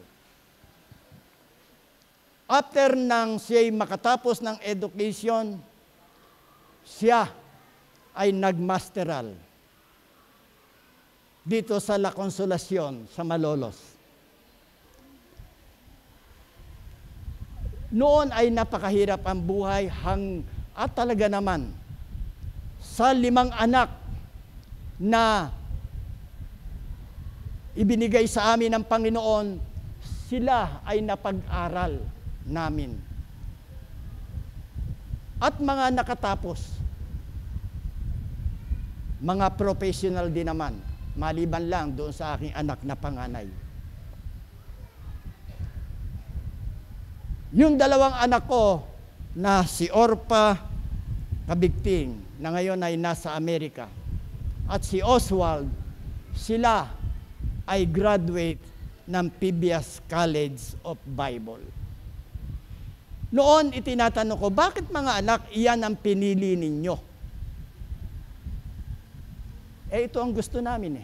After nang siya'y makatapos ng education, siya ay nagmasteral dito sa La Consolacion sa Malolos. Noon ay napakahirap ang buhay at talaga naman sa 5 anak na ibinigay sa amin ng Panginoon, sila ay napag-aral namin. At mga nakatapos, mga professional din naman, maliban lang doon sa aking anak na panganay. Yung 2 anak ko na si Orpa Kabigting, na ngayon ay nasa Amerika, at si Oswald, sila ay graduate ng PBS College of Bible. Noon itinatanong ko, bakit mga anak, iyan ang pinili ninyo? Ito ang gusto namin .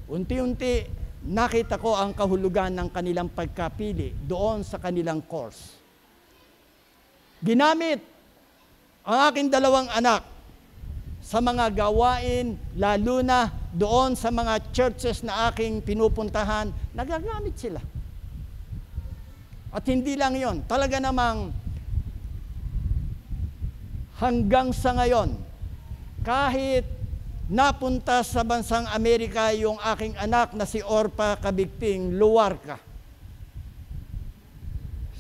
Unti-unti, nakita ko ang kahulugan ng kanilang pagkapili doon sa kanilang course. Ginamit ang aking 2 anak sa mga gawain, lalo na doon sa mga churches na aking pinupuntahan, nagagamit sila. At hindi lang yon, talaga namang hanggang sa ngayon, kahit napunta sa bansang Amerika yung aking anak na si Orpa Kabigting Luwarka,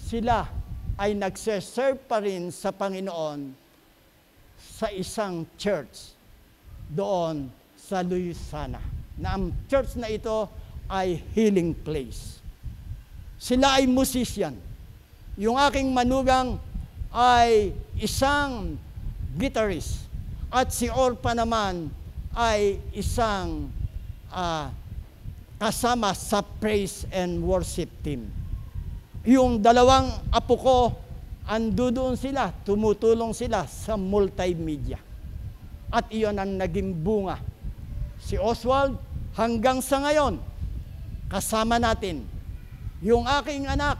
sila ay nagse-serve pa rin sa Panginoon sa isang church doon sa Louisiana, na ang church na ito ay Healing Place. Sila ay musician. Yung aking manugang ay isang guitarist, at si Orpa naman ay isang kasama sa praise and worship team. Yung 2 apo ko, andoon sila, tumutulong sila sa multimedia. At iyon ang naging bunga. Si Oswald, hanggang sa ngayon, kasama natin. Yung aking anak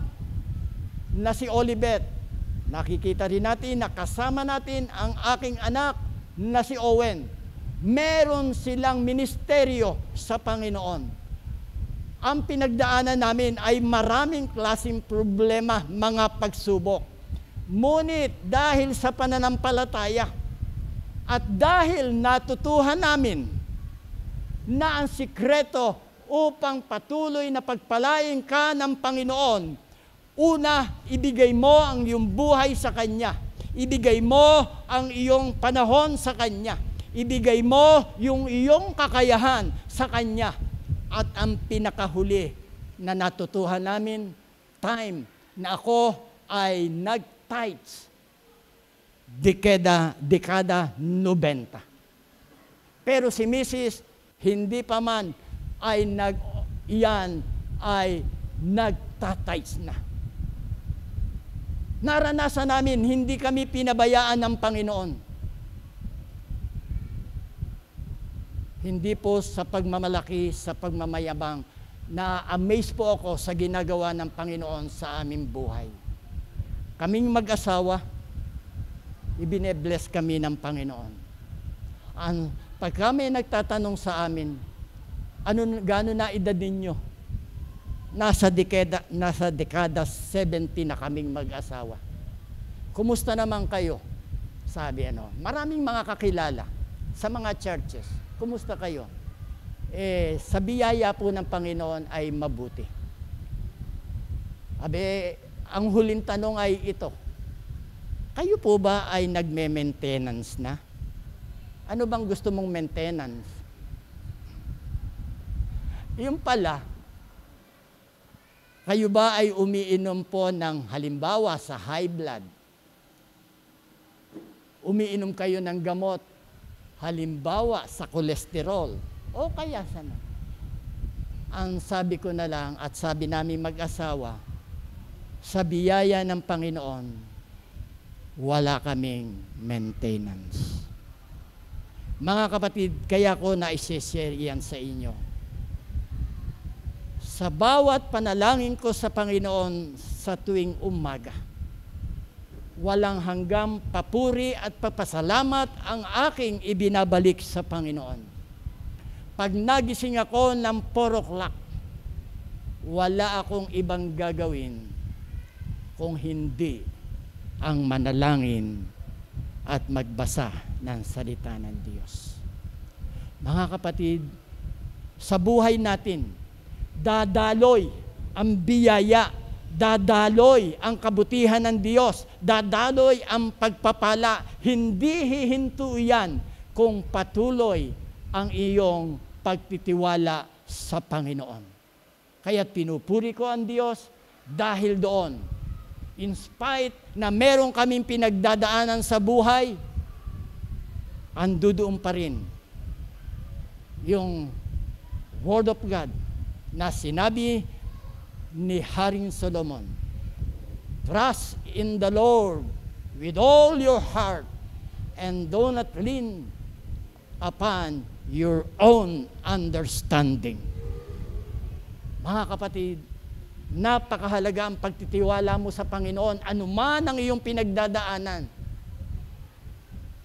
na si Olivet, nakikita rin natin na kasama natin ang aking anak na si Owen. Meron silang ministeryo sa Panginoon. Ang pinagdaanan namin ay maraming klaseng problema, mga pagsubok. Ngunit dahil sa pananampalataya at dahil natutuhan namin na ang sikreto upang patuloy na pagpalain ka ng Panginoon, una, ibigay mo ang iyong buhay sa Kanya. Ibigay mo ang iyong panahon sa Kanya. Ibigay mo yung iyong kakayahan sa Kanya. At ang pinakahuli na natutuhan namin, time na ako ay nag-tithes, dekada 90. Pero si Mrs. hindi pa man ay nagtatights na. Naranasan namin, hindi kami pinabayaan ng Panginoon. Hindi po sa pagmamalaki, sa pagmamayabang, na-amaze po ako sa ginagawa ng Panginoon sa aming buhay. Kaming mag-asawa, ibine-bless kami ng Pagkami nagtatanong sa amin, gaano na edad ninyo? Nasa dekada 70 na kaming mag-asawa. Kumusta naman kayo? Sabi maraming mga kakilala sa mga churches. Kumusta kayo? Sa biyaya po ng Panginoon ay mabuti. Ang huling tanong ay ito. Kayo po ba ay nagme-maintenance na? Ano bang gusto mong maintenance? Yung pala, kayo ba ay umiinom po ng halimbawa sa high blood? Umiinom kayo ng gamot, halimbawa sa kolesterol, o kaya sana? Ang sabi ko na lang at sabi namin mag-asawa, sa biyaya ng Panginoon, wala kaming maintenance. Mga kapatid, kaya ko na i-share yan sa inyo. Sa bawat panalangin ko sa Panginoon sa tuwing umaga, walang hanggang papuri at papasalamat ang aking ibinabalik sa Panginoon. Pag nagising ako ng 4 o'clock, wala akong ibang gagawin kung hindi ang manalangin at magbasa ng salita ng Diyos. Mga kapatid, sa buhay natin, dadaloy ang biyaya, dadaloy ang kabutihan ng Diyos, dadaloy ang pagpapala. Hindi hihinto yan kung patuloy ang iyong pagtitiwala sa Panginoon. Kaya pinupuri ko ang Diyos dahil doon, in spite na meron kaming pinagdadaanan sa buhay, andoon pa rin yung Word of God na sinabi ni Haring Solomon, trust in the Lord with all your heart and do not lean upon your own understanding. Mga kapatid, napakahalaga ang pagtitiwala mo sa Panginoon, anuman ang iyong pinagdadaanan.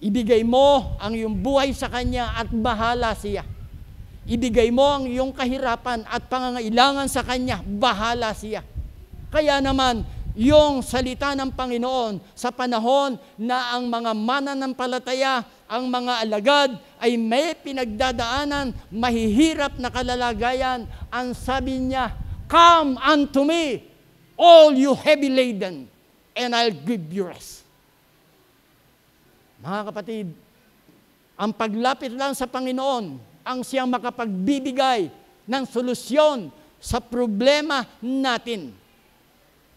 Ibigay mo ang iyong buhay sa Kanya at bahala siya. Ibigay mo ang iyong kahirapan at pangangailangan sa Kanya, bahala siya. Kaya naman, yung salita ng Panginoon sa panahon na ang mga mananampalataya, ang mga alagad ay may pinagdadaanan, mahihirap na kalalagayan, ang sabi niya, come unto me, all you heavy laden, and I'll give you rest. Mga kapatid, ang paglapit lang sa Panginoon, ang siyang makapagbibigay ng solusyon sa problema natin.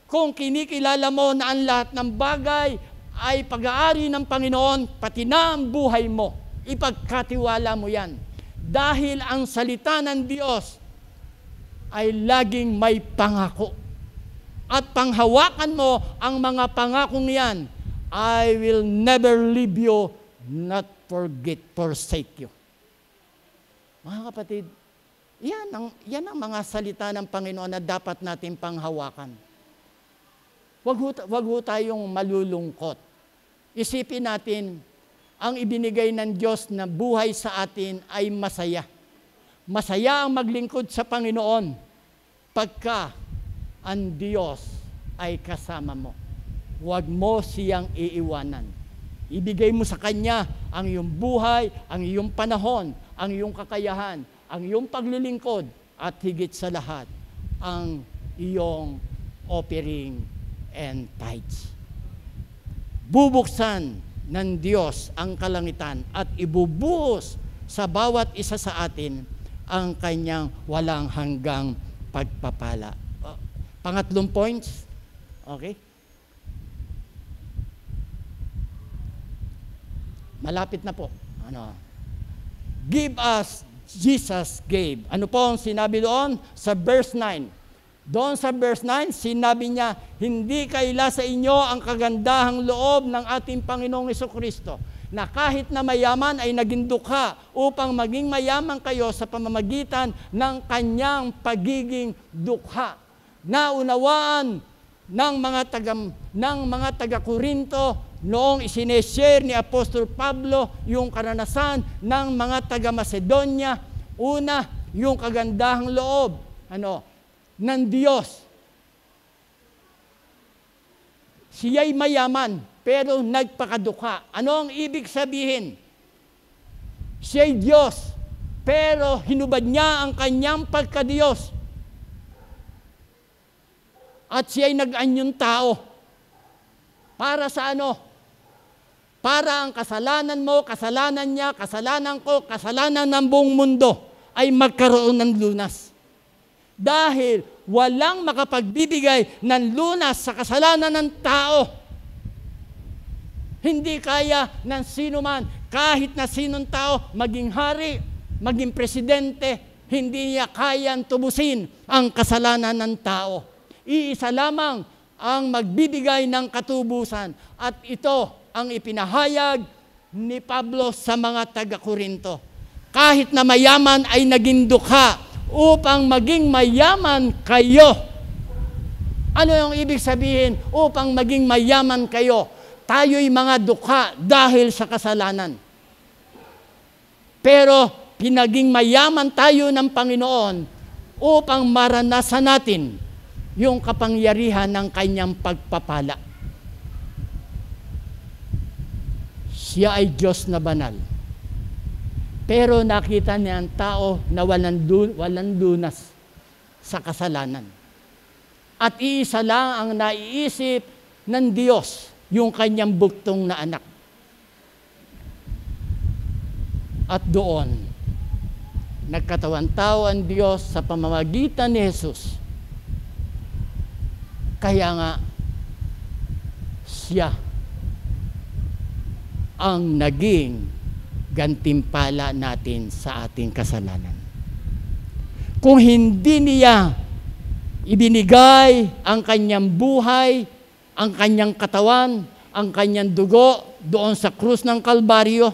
Kung kinikilala mo na ang lahat ng bagay ay pag-aari ng Panginoon, pati na ang buhay mo, ipagkatiwala mo yan. Dahil ang salita ng Diyos ay laging may pangako. At panghawakan mo ang mga pangakong yan, I will never leave you, not forsake you. Mga kapatid, yan ang mga salita ng Panginoon na dapat natin panghawakan. Wag ho tayong malulungkot. Isipin natin, ang ibinigay ng Diyos na buhay sa atin ay masaya. Masaya ang maglingkod sa Panginoon pagka ang Diyos ay kasama mo. Huwag mo siyang iiwanan. Ibigay mo sa Kanya ang iyong buhay, ang iyong panahon, ang iyong kakayahan, ang iyong paglilingkod, at higit sa lahat, ang iyong offering and tithes. Bubuksan ng Diyos ang kalangitan at ibubuhos sa bawat isa sa atin ang Kanyang walang hanggang pagpapala. Pangatlong points, okay? Malapit na po. Give us, Jesus gave. Ano po ang sinabi doon? Sa verse 9. Doon sa verse 9, sinabi niya, hindi kaila sa inyo ang kagandahang loob ng ating Panginoong Jesucristo, na kahit na mayaman ay naging dukha upang maging mayaman kayo sa pamamagitan ng Kanyang pagiging dukha. Naunawaan ng mga taga-Korinto noong isineshare ni Apostol Pablo yung karanasan ng mga taga-Macedonia. Una, yung kagandahang loob ng Diyos. Siya'y mayaman, pero nagpakadukha. Ano ang ibig sabihin? Siya'y Diyos, pero hinubad niya ang kanyang pagka-Diyos. At siya'y nag-anyong tao. Para sa ano? Para ang kasalanan mo, kasalanan niya, kasalanan ko, kasalanan ng buong mundo ay magkaroon ng lunas. Dahil walang makapagbibigay ng lunas sa kasalanan ng tao. Hindi kaya ng sino man, kahit na sinong tao, maging hari, maging presidente, hindi niya kayang tubusin ang kasalanan ng tao. Iisa lamang ang magbibigay ng katubusan. At ito ang ipinahayag ni Pablo sa mga taga-Korinto. Kahit na mayaman ay naging dukha upang maging mayaman kayo. Ano yung ibig sabihin? Upang maging mayaman kayo. Tayo'y mga dukha dahil sa kasalanan. Pero pinaging mayaman tayo ng Panginoon upang maranasan natin yung kapangyarihan ng kanyang pagpapala. Siya ay Diyos na banal. Pero nakita niya ang tao na walang lunas sa kasalanan. At iisa lang ang naiisip ng Diyos, yung kanyang buktong na anak. At doon, nagkatawan tao ang Diyos sa pamamagitan ni Jesus. Kaya nga, siya ang naging gantimpala natin sa ating kasalanan. Kung hindi niya ibinigay ang kanyang buhay, ang kanyang katawan, ang kanyang dugo doon sa krus ng Kalbaryo,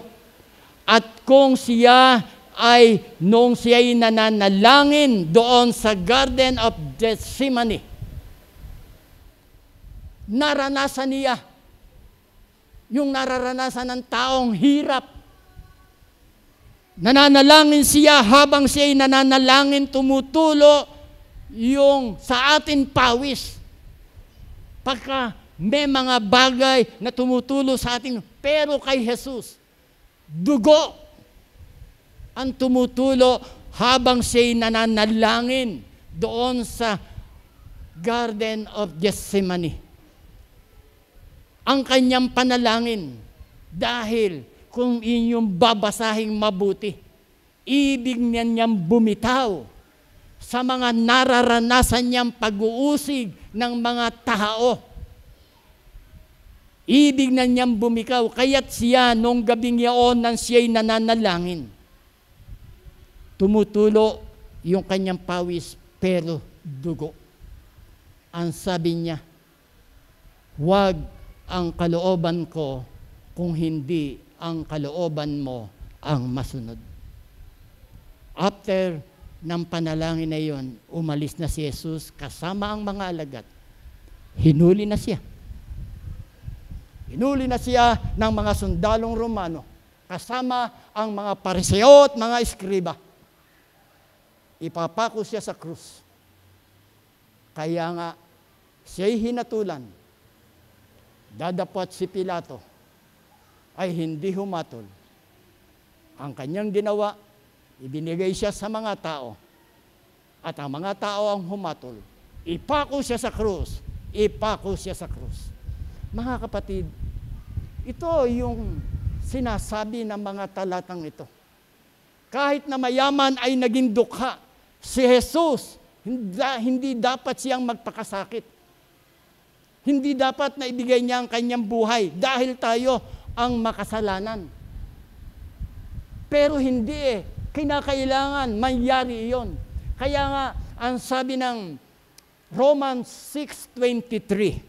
at kung siya ay nung siya'y nananalangin doon sa Garden of Gethsemane, naranasan niya yung nararanasan ng taong hirap. Nananalangin siya, habang siya'y nananalangin, tumutulo yung sa atin pawis. Pagka may mga bagay na tumutulo sa atin, pero kay Jesus, dugo ang tumutulo habang siya'y nananalangin doon sa Garden of Gethsemane. Ang kanyang panalangin, dahil kung inyong babasahing mabuti, ibig niyang bumitaw sa mga nararanasan niyang pag-uusig ng mga tao. Ibig na niyang bumikaw, kaya't siya nung gabing yaon nang siya'y nananalangin, tumutulo yung kanyang pawis, pero dugo. Ang sabi niya, huwag ang kalooban ko kung hindi ang kalooban mo ang masunod. After ng panalangin na yon, umalis na si Jesus kasama ang mga alagad. Hinuli na siya. Hinuli na siya ng mga sundalong Romano, kasama ang mga Pariseo at mga eskriba. Ipapako siya sa krus. Kaya nga, siya'y hinatulan. Dadapot si Pilato ay hindi humatol. Ang kanyang ginawa, ibinigay siya sa mga tao. At ang mga tao ang humatol. Ipako siya sa krus. Ipako siya sa krus. Mga kapatid, ito yung sinasabi ng mga talatang ito. Kahit na mayaman ay naging dukha, si Jesus, hindi dapat siyang magpakasakit. Hindi dapat na ibigay niya ang kanyang buhay dahil tayo ang makasalanan. Pero hindi kinakailangan mangyari iyon. Kaya nga, ang sabi ng Romans 6:23,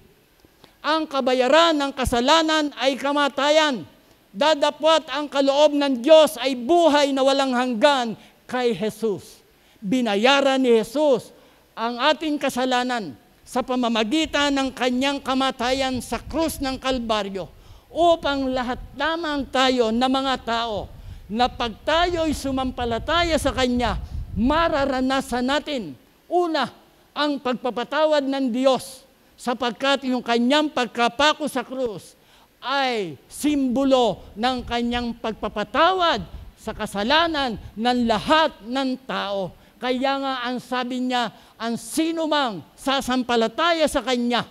ang kabayaran ng kasalanan ay kamatayan. Dadapot ang kaloob ng Diyos ay buhay na walang hanggan kay Jesus. Binayaran ni Jesus ang ating kasalanan sa pamamagitan ng kanyang kamatayan sa krus ng Kalbaryo, upang lahat lamang tayo na mga tao na pag tayo'y sumampalataya sa kanya, mararanasan natin. Una, ang pagpapatawad ng Diyos, sapagkat yung kanyang pagkapako sa krus ay simbolo ng kanyang pagpapatawad sa kasalanan ng lahat ng tao. Kaya nga ang sabi niya, ang sino mang sasampalataya sa kanya,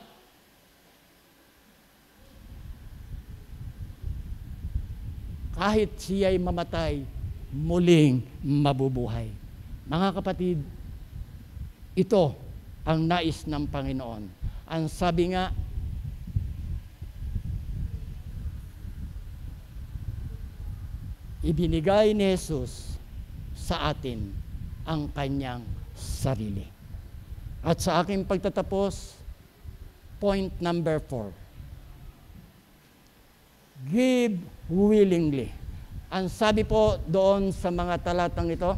kahit siya'y mamatay, muling mabubuhay. Mga kapatid, ito ang nais ng Panginoon. Ang sabi nga, ibinigay ni Jesus sa atin ang kanyang sarili. At sa aking pagtatapos, point number 4. Give willingly. Ang sabi po doon sa mga talatang ito,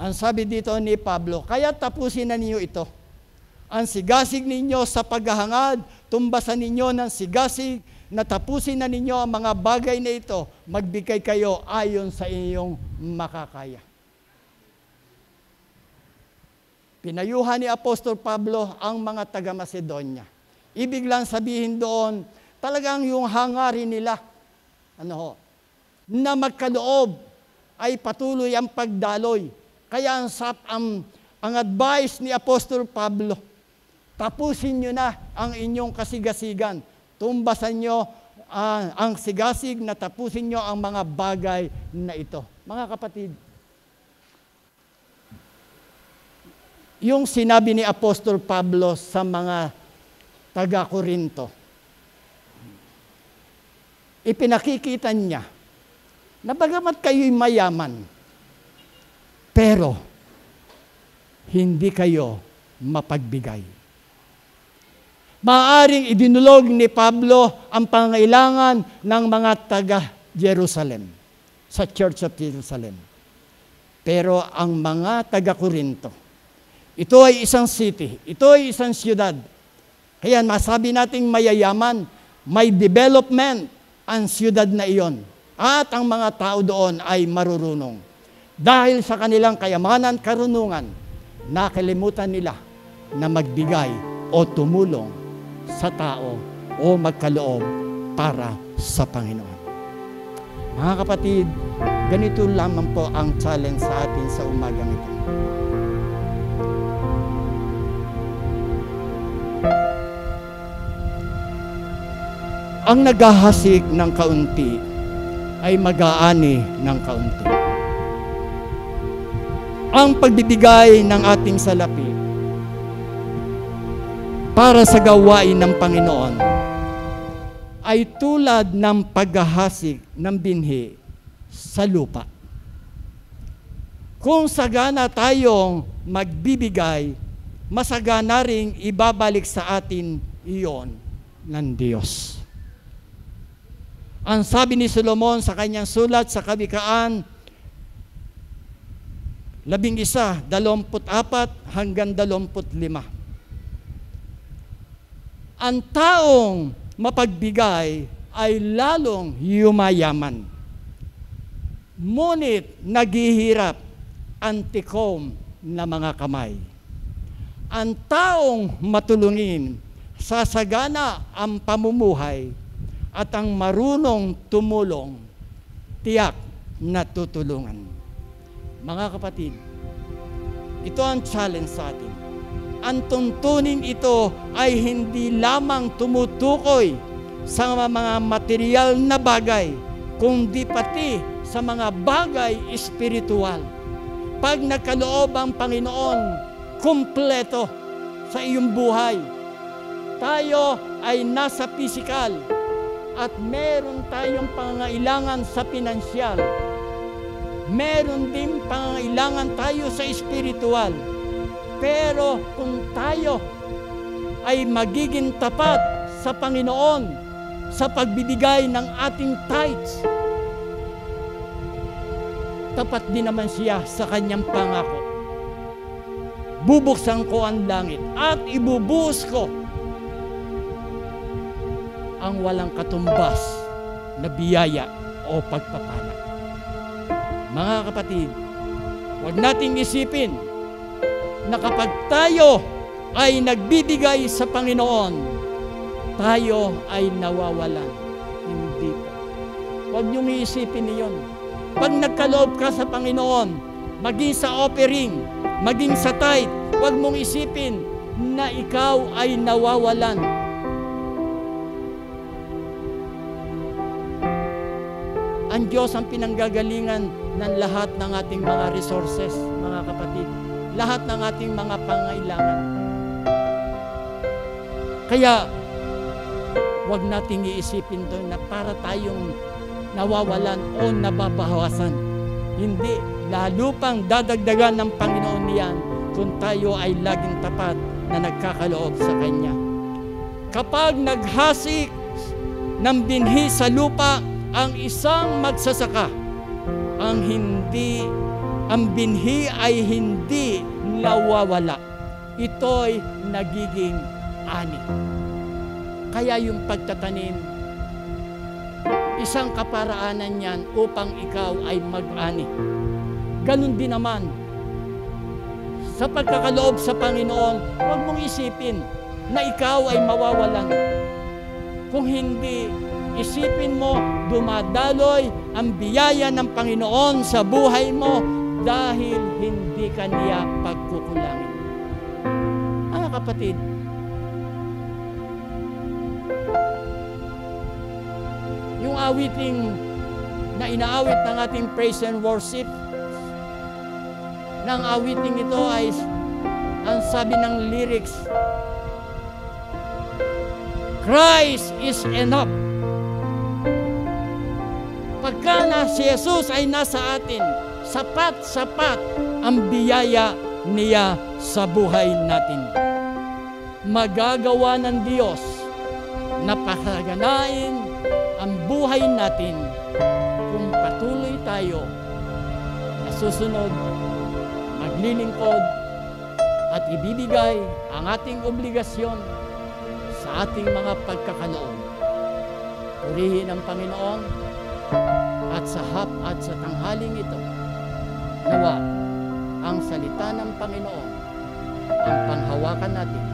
ang sabi dito ni Pablo, kaya tapusin na ninyo ito. Ang sigasig ninyo sa paghahangad, tumbasan ninyo ng sigasig, na tapusin na ninyo ang mga bagay na ito, magbigay kayo ayon sa inyong makakaya. Pinayuhan ni Apostol Pablo ang mga taga-Macedonia. Ibig lang sabihin doon, talagang yung hangarin nila, na magkaloob ay patuloy ang pagdaloy. Kaya ang advice ni Apostol Pablo, tapusin nyo na ang inyong kasigasigan. Tumbasan nyo ang sigasig na tapusin nyo ang mga bagay na ito. Mga kapatid, yung sinabi ni Apostol Pablo sa mga taga-Korinto, ipinakikita niya na bagamat kayo'y mayaman, pero hindi kayo mapagbigay. Maaring idinulog ni Pablo ang pangailangan ng mga taga-Jerusalem, sa Church of Jerusalem. Pero ang mga taga-Korinto, ito ay isang city, ito ay isang siyudad. Kaya masabi nating mayayaman, may development ang siyudad na iyon. At ang mga tao doon ay marurunong. Dahil sa kanilang kayamanan, karunungan, nakalimutan nila na magbigay o tumulong sa tao o magkaloob para sa Panginoon. Mga kapatid, ganito lamang po ang challenge sa atin sa umagang ito. Ang naghahasik ng kaunti ay mag-aani ng kaunti. Ang pagbibigay ng ating salapi para sa gawain ng Panginoon ay tulad ng paghahasik ng binhi sa lupa. Kung sagana tayong magbibigay, masagana ring ibabalik sa atin iyon ng Diyos. Ang sabi ni Solomon sa kanyang sulat sa Kawikaan 11:24 hanggang 25. Ang taong mapagbigay ay lalong yumayaman. Ngunit naghihirap ang tikom na mga kamay. Ang taong matulungin, sasagana ang pamumuhay, at ang marunong tumulong, tiyak na tutulungan. Mga kapatid, ito ang challenge sa atin. Ang tuntunin ito ay hindi lamang tumutukoy sa mga material na bagay, kundi pati sa mga bagay espiritual. Pag nagkaloob ang Panginoon, kumpleto sa iyong buhay. Tayo ay nasa physical at meron tayong pangangailangan sa pinansyal. Meron din pangangailangan tayo sa espiritual. Pero kung tayo ay magiging tapat sa Panginoon sa pagbibigay ng ating tithes, tapat din naman siya sa kanyang pangako. Bubuksan ko ang langit at ibubuhos ko ang walang katumbas na biyaya o pagpapala. Mga kapatid, huwag nating isipin na kapag tayo ay nagbibigay sa Panginoon, tayo ay nawawalan. Hindi po. Huwag niyong iisipin niyon. Pag nagkaloob ka sa Panginoon, maging sa offering, maging sa tithe, huwag mong isipin na ikaw ay nawawalan. Ang Diyos ang pinanggagalingan ng lahat ng ating mga resources, mga kapatid. Lahat ng ating mga pangailangan. Kaya, huwag nating iisipin to na para tayong nawawalan o nababawasan. Hindi, lalo pang dadagdagan ng Panginoon niyan kung tayo ay laging tapat na nagkakaloob sa Kanya. Kapag naghasik ng binhi sa lupa ang isang magsasaka, ang binhi ay hindi nawawala. Ito'y nagiging ani. Kaya yung pagtatanim, isang kaparaanan yan upang ikaw ay mag-ani. Ganun din naman, sa pagkakaloob sa Panginoon, huwag mong isipin na ikaw ay mawawalan. Kung hindi, isipin mo, dumadaloy ang biyaya ng Panginoon sa buhay mo dahil hindi ka niya pagkukulangin. Mga kapatid, yung awiting na inaawit ng ating praise and worship, ng awiting ito ay ang sabi ng lyrics, Christ is enough. Pagka na si Jesus ay nasa atin, sapat-sapat ang biyaya niya sa buhay natin. Magagawa ng Diyos na pakaganain ang buhay natin kung patuloy tayo na susunod, maglilingkod at ibibigay ang ating obligasyon sa ating mga pagkakaloob. Purihin ang Panginoon at sa tanghaling ito, nawa ang salita ng Panginoon ang panghawakan natin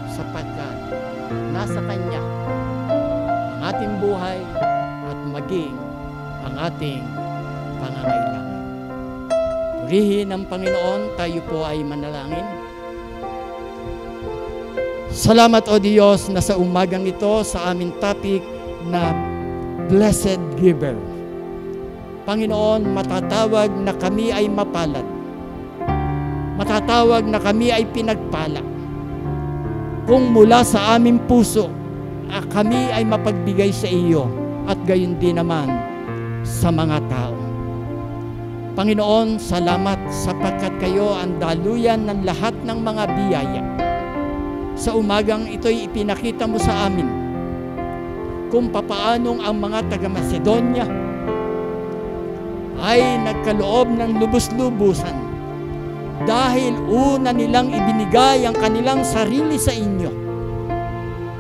sapagkat nasa Kanya ang ating buhay at maging ang ating pangangailangan. Purihin ang Panginoon, tayo po ay manalangin. Salamat o Diyos na sa umagang ito sa aming topic na Blessed Giver. Panginoon, matatawag na kami ay mapalad. Matatawag na kami ay pinagpala. Kung mula sa aming puso, kami ay mapagbigay sa iyo at gayon din naman sa mga tao. Panginoon, salamat sapagkat kayo ang daluyan ng lahat ng mga biyaya. Sa umagang ito'y ipinakita mo sa amin kung papaanong ang mga taga-Macedonia ay nagkaloob ng lubos-lubusan dahil una nilang ibinigay ang kanilang sarili sa inyo.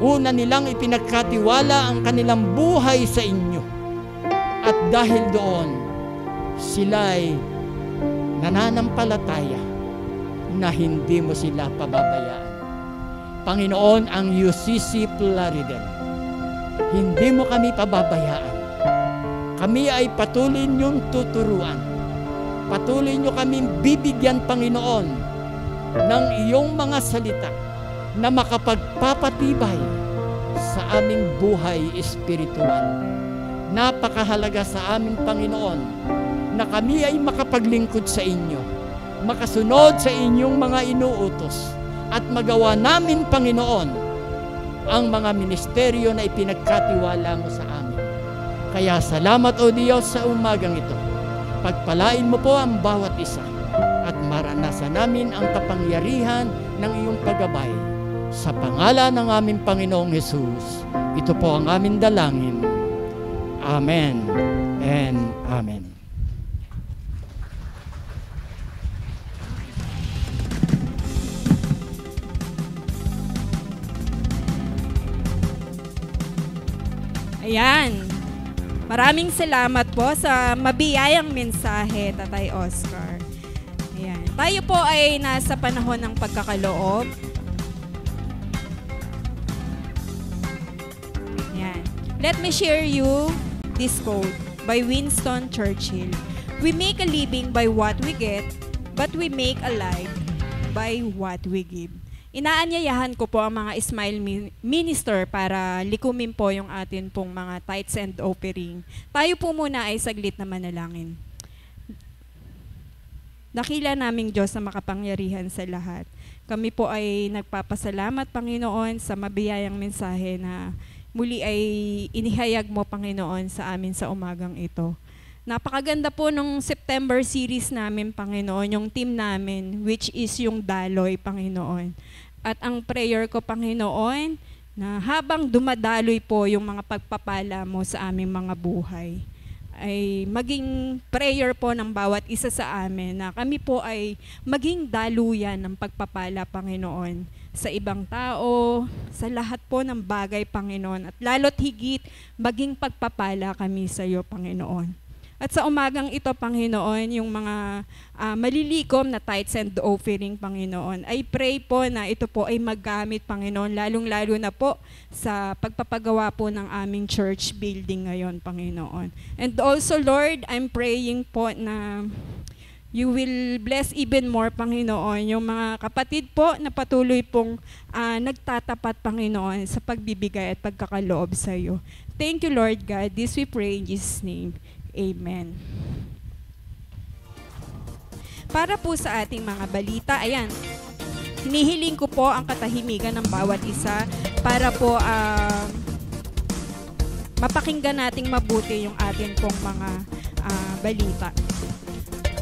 Una nilang ipinagkatiwala ang kanilang buhay sa inyo. At dahil doon, sila'y nananampalataya na hindi mo sila pababayaan. Panginoon, ang UCC Plaridel, hindi mo kami pababayaan. Kami ay patuloy niyong tuturuan. Patuloy niyo kami bibigyan, Panginoon, ng iyong mga salita na makapagpapatibay sa aming buhay espiritual. Napakahalaga sa aming Panginoon na kami ay makapaglingkod sa inyo, makasunod sa inyong mga inuutos, at magawa namin, Panginoon, ang mga ministeryo na ipinagkatiwala mo sa amin. Kaya salamat o Diyos sa umagang ito. Pagpalain mo po ang bawat isa at maranasan namin ang kapangyarihan ng iyong paggabay. Sa pangalan ng aming Panginoong Hesus, ito po ang aming dalangin. Amen and Amen.
Ayan. Maraming salamat po sa mabiyayang mensahe, Tatay Oscar. Ayan. Tayo po ay nasa panahon ng pagkakaloob. Ayan. Let me share you this quote by Winston Churchill. We make a living by what we get, but we make a life by what we give. Inaanyayahan ko po ang mga Smile Minister para likumin po yung atin pong mga tithes and offering. Tayo po muna ay saglit na manalangin. Dakila naming Diyos na makapangyarihan sa lahat. Kami po ay nagpapasalamat, Panginoon, sa mabiyayang mensahe na muli ay inihayag mo, Panginoon, sa amin sa umagang ito. Napakaganda po nung September series namin, Panginoon, yung team namin, which is yung Daloy, Panginoon. At ang prayer ko, Panginoon, na habang dumadaloy po yung mga pagpapala mo sa aming mga buhay, ay maging prayer po ng bawat isa sa amin na kami po ay maging daluyan ng pagpapala, Panginoon, sa ibang tao, sa lahat po ng bagay, Panginoon, at lalo't higit maging pagpapala kami sa iyo, Panginoon. At sa umagang ito, Panginoon, yung mga malilikom na tithes and offering, Panginoon, I pray po na ito po ay maggamit, Panginoon, lalong-lalo na po sa pagpapagawa po ng aming church building ngayon, Panginoon. And also, Lord, I'm praying po na you will bless even more, Panginoon, yung mga kapatid po na patuloy pong nagtatapat, Panginoon, sa pagbibigay at pagkakaloob sa iyo. Thank you, Lord God. This we pray in Jesus' name. Amen. Para po sa ating mga balita, ayan, hinihiling ko po ang katahimikan ng bawat isa para po mapakinggan nating mabuti yung ating pong mga balita.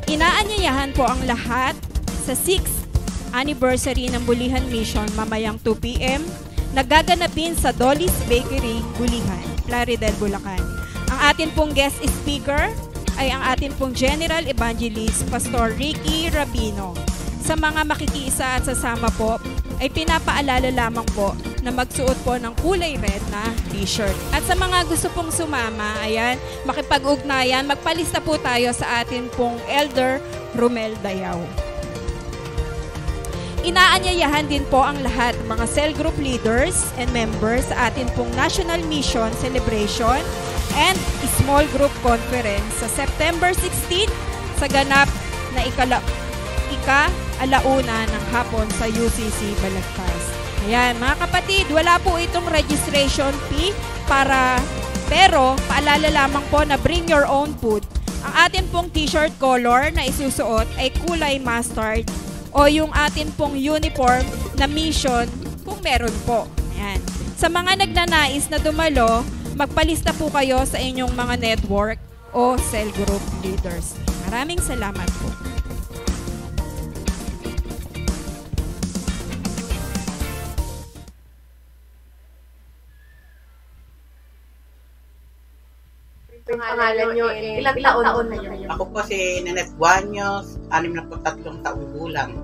Inaanyayahan po ang lahat sa 6th anniversary ng Bulihan Mission mamayang 2 p.m. nagaganapin sa Dolly's Bakery, Bulihan, Plaridel, Bulacan. Ang atin pong guest speaker ay ang atin pong General Evangelist, Pastor Ricky Rabino. Sa mga makikiisa at sasama po, ay pinapaalala lamang po na magsuot po ng kulay red na t-shirt. At sa mga gusto pong sumama, ayan, makipag-ugnayan, magpalista po tayo sa atin pong Elder Romel Dayaw. Inaanyayahan din po ang lahat mga cell group leaders and members sa atin pong National Mission Celebration and Small Group Conference sa September 16 sa ganap na ika-alauna ng hapon sa UCC Balagtas. Ayan, mga kapatid, wala po itong registration fee pero paalala lamang po na bring your own food. Ang atin pong t-shirt color na isusuot ay kulay mustard o yung atin pong uniform na mission kung meron po. Ayan. Sa mga nagnanais na dumalo, magpalista po kayo sa inyong mga network o cell group leaders. Maraming salamat po.
Yung pangalan nyo, ilang taon na yun?
Ako po si Nanette Guanyos, 63 taong gulang.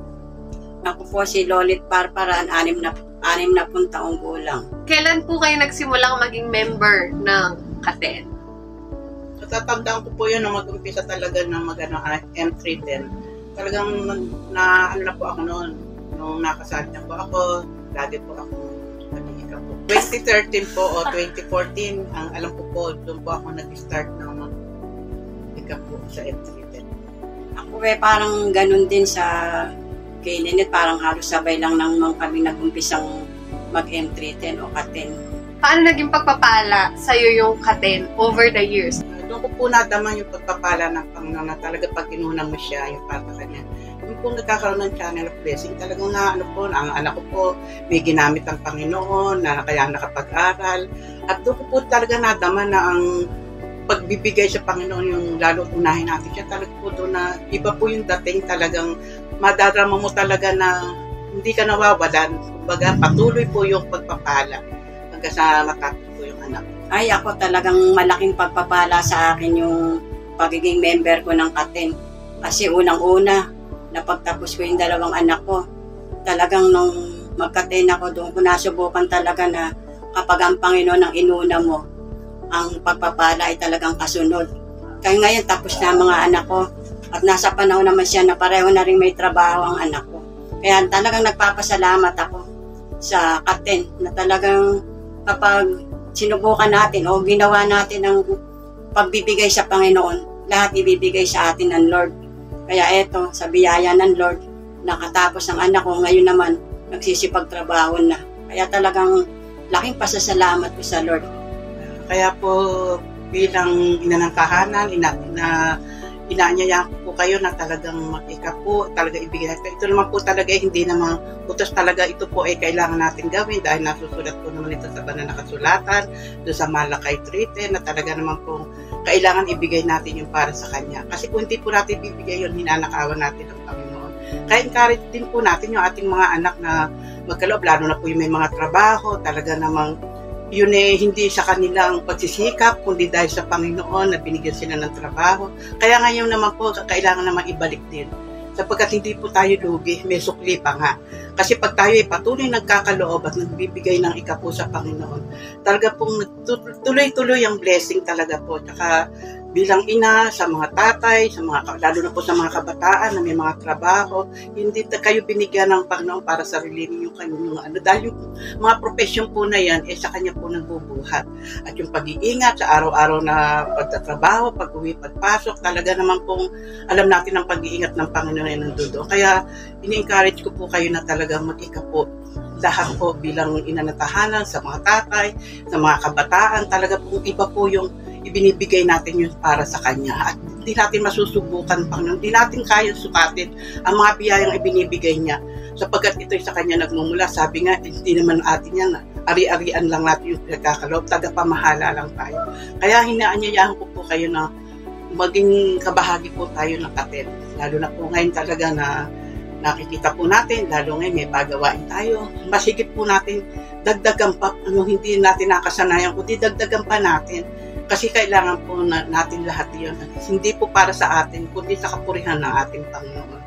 Ako po si Lolit Parparan, 60 taong gulang.
Kailan po kayo nagsimulang maging member ng Katen?
Natatandaan ko po yun na mag-umpisa talaga ng M3 din. Talagang na po ako noon. Nung nakasali na po ako, lagi po ako nag-iika po. 2013 po o 2014, ang alam ko po, doon po ako nag-start ng mag-iika po sa M3 din.
Ako parang ganun din sa kay Ninit, parang halos sabay lang nang kami nag-umpisang mag-M310 o Katen.
Paano naging pagpapala sa'yo yung Katen over the years?
Doon ko po nadaman yung pagpapala ng Panginoon na talaga pag inunang mo siya, yung para kanya. Yung po nagkakaroon ng channel of blessing, talagang ang anak ko po, may ginamit ang Panginoon, na kaya nakapag-aral. At doon ko po talaga nadaman na ang pagbibigay sa Panginoon, yung lalo unahin natin siya, talaga po doon na iba po yung dating, talagang madadrama mo talaga na hindi ka nawawalan. Kumbaga, patuloy po yung pagpapala hanggang sa matapos po yung anak.
Ay, ako talagang malaking pagpapala sa akin yung pagiging member ko ng Katen. Kasi unang-una, napagtapos ko yung 2 anak ko. Talagang nung magkaten ako, doon ko nasubukan talaga na kapag ang Panginoon ang inuna mo, ang pagpapala ay talagang kasunod. Kaya ngayon tapos na ang mga anak ko at nasa panahon naman siya na pareho na rin may trabaho ang anak ko. Kaya talagang nagpapasalamat ako sa Katen na talagang kapag sinubukan natin o ginawa natin ang pagbibigay sa Panginoon, lahat ibibigay sa atin ng Lord. Kaya eto, sa biyaya ng Lord, nakatapos ang anak ko, ngayon naman nagsisipagtrabaho na. Kaya talagang laking pasasalamat ko sa Lord.
Kaya po bilang ina ng tahanan, inaanyayahan po kayo na talagang mag-ika po, talaga ibigay natin. Ito naman po talaga hindi naman utos talaga, ito po ay kailangan natin gawin dahil nasusulat po naman ito sa banal na kasulatan, doon sa Malakay 3:10 na talaga naman po kailangan ibigay natin yung para sa Kanya. Kasi kung hindi po natin bibigay yun, hinanakawan natin ang Panginoon. Kaya encourage din po natin yung ating mga anak na magkaloob, lalo na po yung may mga trabaho, talaga namang yun hindi sa kanilang pagsisikap, kundi dahil sa Panginoon na binigyan sila ng trabaho. Kaya ngayon naman po, kailangan naman ibalik din. Sapagkat hindi po tayo lugi, may sukli pa nga. Kasi pag tayo ay patuloy nagkakaloob at nagbibigay ng ikapo sa Panginoon, talaga pong tuloy-tuloy ang blessing talaga po. Tsaka bilang ina, sa mga tatay, lalo na po sa mga kabataan na may mga trabaho, hindi kayo binigyan ng Panginoon para sarili ninyo kanyang dahil yung mga profesyon po na yan, sa Kanya po nagbubuhat. At yung pag-iingat sa araw-araw na pagtatrabaho, pag-uwi, pagpasok, talaga naman pong alam natin ang pag-iingat ng Panginoon ay nandoon. Kaya ini-encourage ko po kayo na talagang mag-ika po. Lahat po bilang ina ng tahanan, sa mga tatay, sa mga kabataan, talaga pong iba po yung ibinibigay natin yun para sa Kanya. At hindi natin masusubukan, Panginoon. Hindi natin kaya sukatin ang mga biyayang ibinibigay niya. Sapagkat ito'y sa Kanya nagmumula. Sabi nga, hindi naman atin yan. Ari-arian lang natin yung pinagkakaloob. Tagapamahala lang tayo. Kaya hinaanyayahan ko po kayo na maging kabahagi po tayo ng Katen. Lalo na po ngayon talaga na nakikita po natin, lalo ngayon may pagawain tayo. Masigit po natin, dagdagan pa, hindi natin nakasanayan, kundi dagdagan pa natin. Kasi kailangan po natin lahat yun. Hindi po para sa atin, kundi sa kapurihan ng ating Panginoon.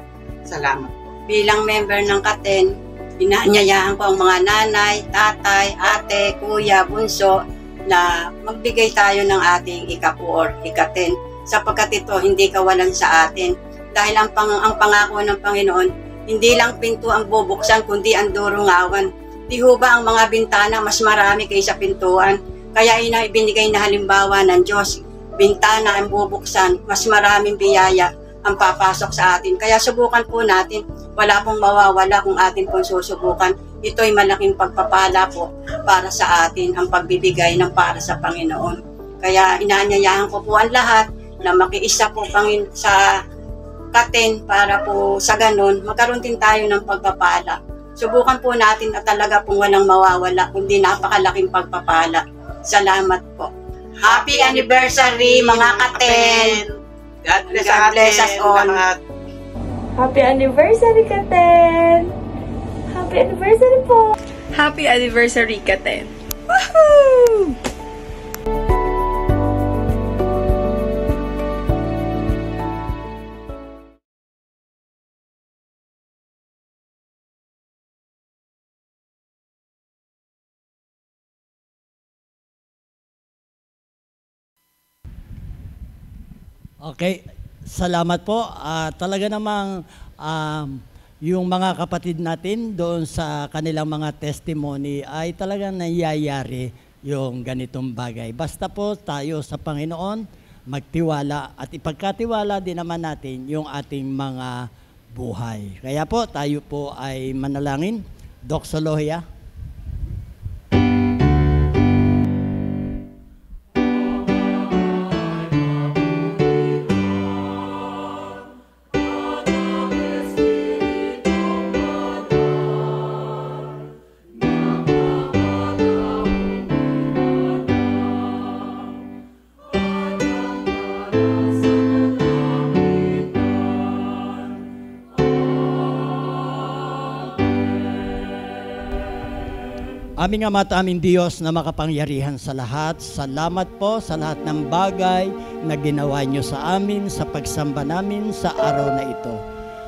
Salamat po.
Bilang member ng Katen, inaanyayahan ko ang mga nanay, tatay, ate, kuya, bunso na magbigay tayo ng ating ikapu or ikaten sapagkat ito hindi kawalan sa atin. Dahil ang pangako ng Panginoon, hindi lang pinto ang bubuksan kundi ang durungawan. Di ho ba ang mga bintana mas marami kaysa pintuan? Kaya ibinigay na halimbawa ng Diyos, bintana ang bubuksan, mas maraming biyaya ang papasok sa atin. Kaya subukan po natin, wala pong mawawala kung atin pong susubukan. Ito'y malaking pagpapala po para sa atin ang pagbibigay ng para sa Panginoon. Kaya inaanyayahan ko po ang lahat na makiisa po sa Katen para po sa ganun, magkaroon din tayo ng pagpapala. Subukan po natin at talaga pong walang mawawala, kundi napakalaking pagpapala. Salamat po. Happy anniversary mga Katen!
God
bless us all.
Happy anniversary, Katen! Happy anniversary po!
Happy anniversary, Katen! Woohoo!
Okay, salamat po. Talaga namang yung mga kapatid natin doon sa kanilang mga testimony ay talagang nangyayari yung ganitong bagay. Basta po tayo sa Panginoon magtiwala at ipagkatiwala din naman natin yung ating mga buhay. Kaya po tayo po ay manalangin. Doxologia. Aming Ama at aming Diyos na makapangyarihan sa lahat, salamat po sa lahat ng bagay na ginawa niyo sa amin, sa pagsamba namin sa araw na ito.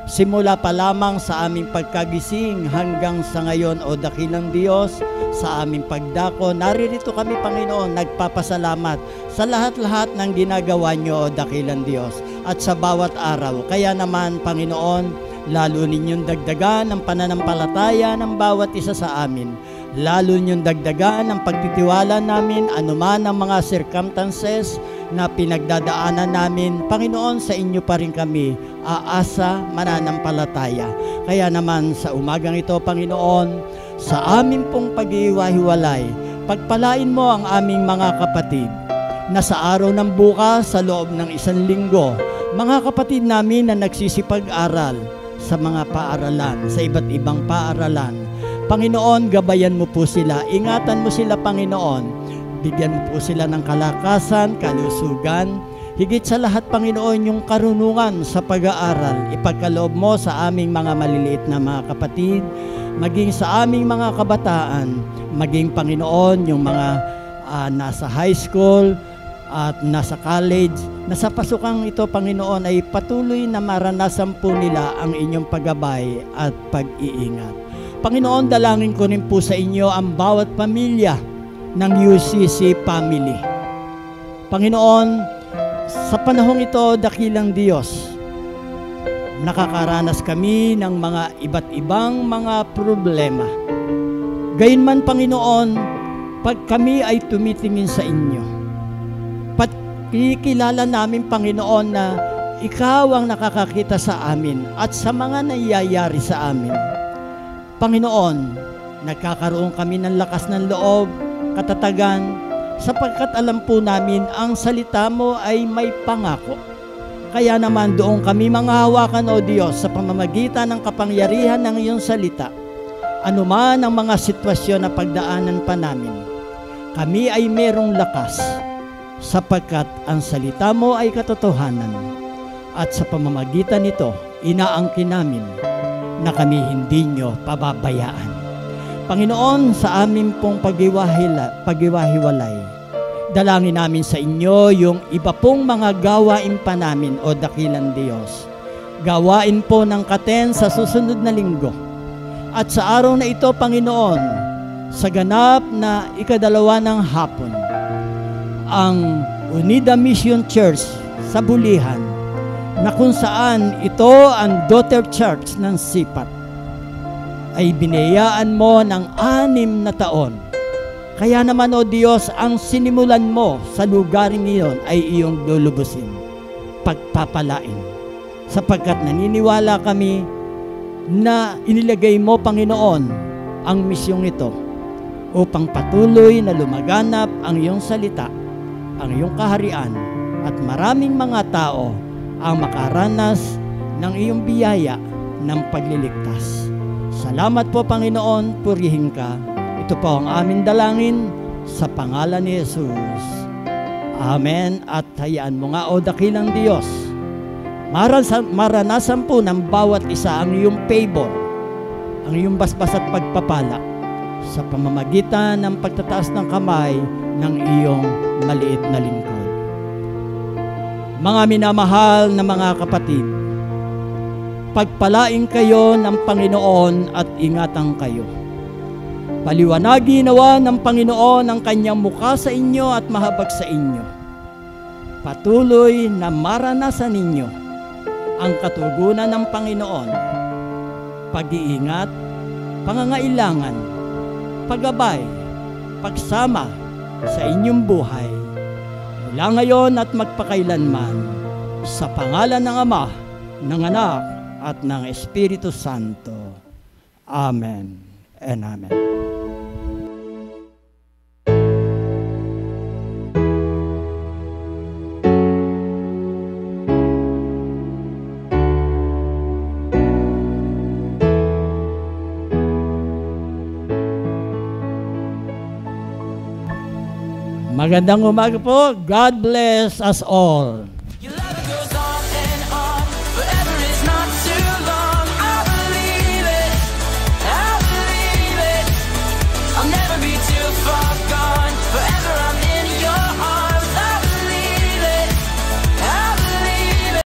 simula pa lamang sa aming pagkagising hanggang sa ngayon, O dakilang Diyos, sa aming pagdako. Naririto kami, Panginoon, nagpapasalamat sa lahat-lahat ng ginagawa niyo, O dakilang Diyos, at sa bawat araw. Kaya naman, Panginoon, lalo ninyong dagdagan ang pananampalataya ng bawat isa sa amin. Lalo ninyong dagdagan ang pagtitiwala namin anuman ang mga circumstances na pinagdadaanan namin. Panginoon, sa inyo pa rin kami aasa, mananampalataya. Kaya naman sa umagang ito, Panginoon, sa amin pong pag-iiwa-hiwalay, pagpalain mo ang aming mga kapatid na sa araw ng bukas, sa loob ng 1 linggo, mga kapatid namin na nagsisipag-aral sa mga paaralan, sa iba't ibang paaralan. Panginoon, gabayan mo po sila, ingatan mo sila, Panginoon, bigyan mo po sila ng kalakasan, kalusugan, higit sa lahat, Panginoon, yung karunungan sa pag-aaral, ipagkaloob mo sa aming mga maliliit na mga kapatid, maging sa aming mga kabataan, maging, Panginoon, yung mga nasa high school at nasa college, na sa pasukang ito, Panginoon, ay patuloy na maranasan po nila ang inyong paggabay at pag-iingat. Panginoon, dalangin ko rin po sa inyo ang bawat pamilya ng UCC family. Panginoon, sa panahong ito, dakilang Diyos, nakakaranas kami ng mga iba't ibang mga problema. Gayunman, Panginoon, pag kami ay tumitingin sa inyo, pakikilala namin, Panginoon, na ikaw ang nakakakita sa amin at sa mga nangyayari sa amin. Panginoon, nagkakaroon kami ng lakas ng loob, katatagan, sapagkat alam po namin ang salita mo ay may pangako. Kaya naman doon kami manghahawakan, O Diyos, sa pamamagitan ng kapangyarihan ng iyong salita. Anuman ang mga sitwasyon na pagdaanan pa namin, kami ay merong lakas, sapagkat ang salita mo ay katotohanan. At sa pamamagitan nito, inaangkin namin na kami hindi nyo pababayaan. Panginoon, sa amin pong paghiwa-hiwalay, dalangin namin sa inyo yung iba pong mga gawain pa namin, O dakilang Diyos. Gawain po ng Katen sa susunod na linggo. At sa araw na ito, Panginoon, sa ganap na 2 ng hapon, ang Unida Mission Church sa Bulihan, na kung saan ito ang daughter church ng Sipat, ay binayaan mo ng 6 na taon. Kaya naman, O Diyos, ang sinimulan mo sa lugar ngayon ay iyong lulubusin, pagpapalain, sapagkat naniniwala kami na inilagay mo, Panginoon, ang misyong ito upang patuloy na lumaganap ang iyong salita, ang iyong kaharian, at maraming mga tao ang makaranas ng iyong biyaya ng pagliligtas. Salamat po, Panginoon, purihin ka. Ito po ang aming dalangin sa pangalan ni Jesus. Amen. At hayaan mo nga, O dakilang Diyos, maranasan po ng bawat isa ang iyong favor, ang iyong basbas at pagpapala sa pamamagitan ng pagtataas ng kamay ng iyong maliit na lingkod. Mga minamahal na mga kapatid, pagpalain kayo ng Panginoon at ingatan kayo. Paliwanagin nawa ng Panginoon ang kanyang mukha sa inyo at mahabag sa inyo. Patuloy na maranasan ninyo ang katugunan ng Panginoon, pag-iingat, pangangailangan, paggabay, pagsama sa inyong buhay, mula ngayon at magpakailanman, sa pangalan ng Ama, ng Anak, at ng Espiritu Santo. Amen and Amen. Magandang umaga po. God bless us all.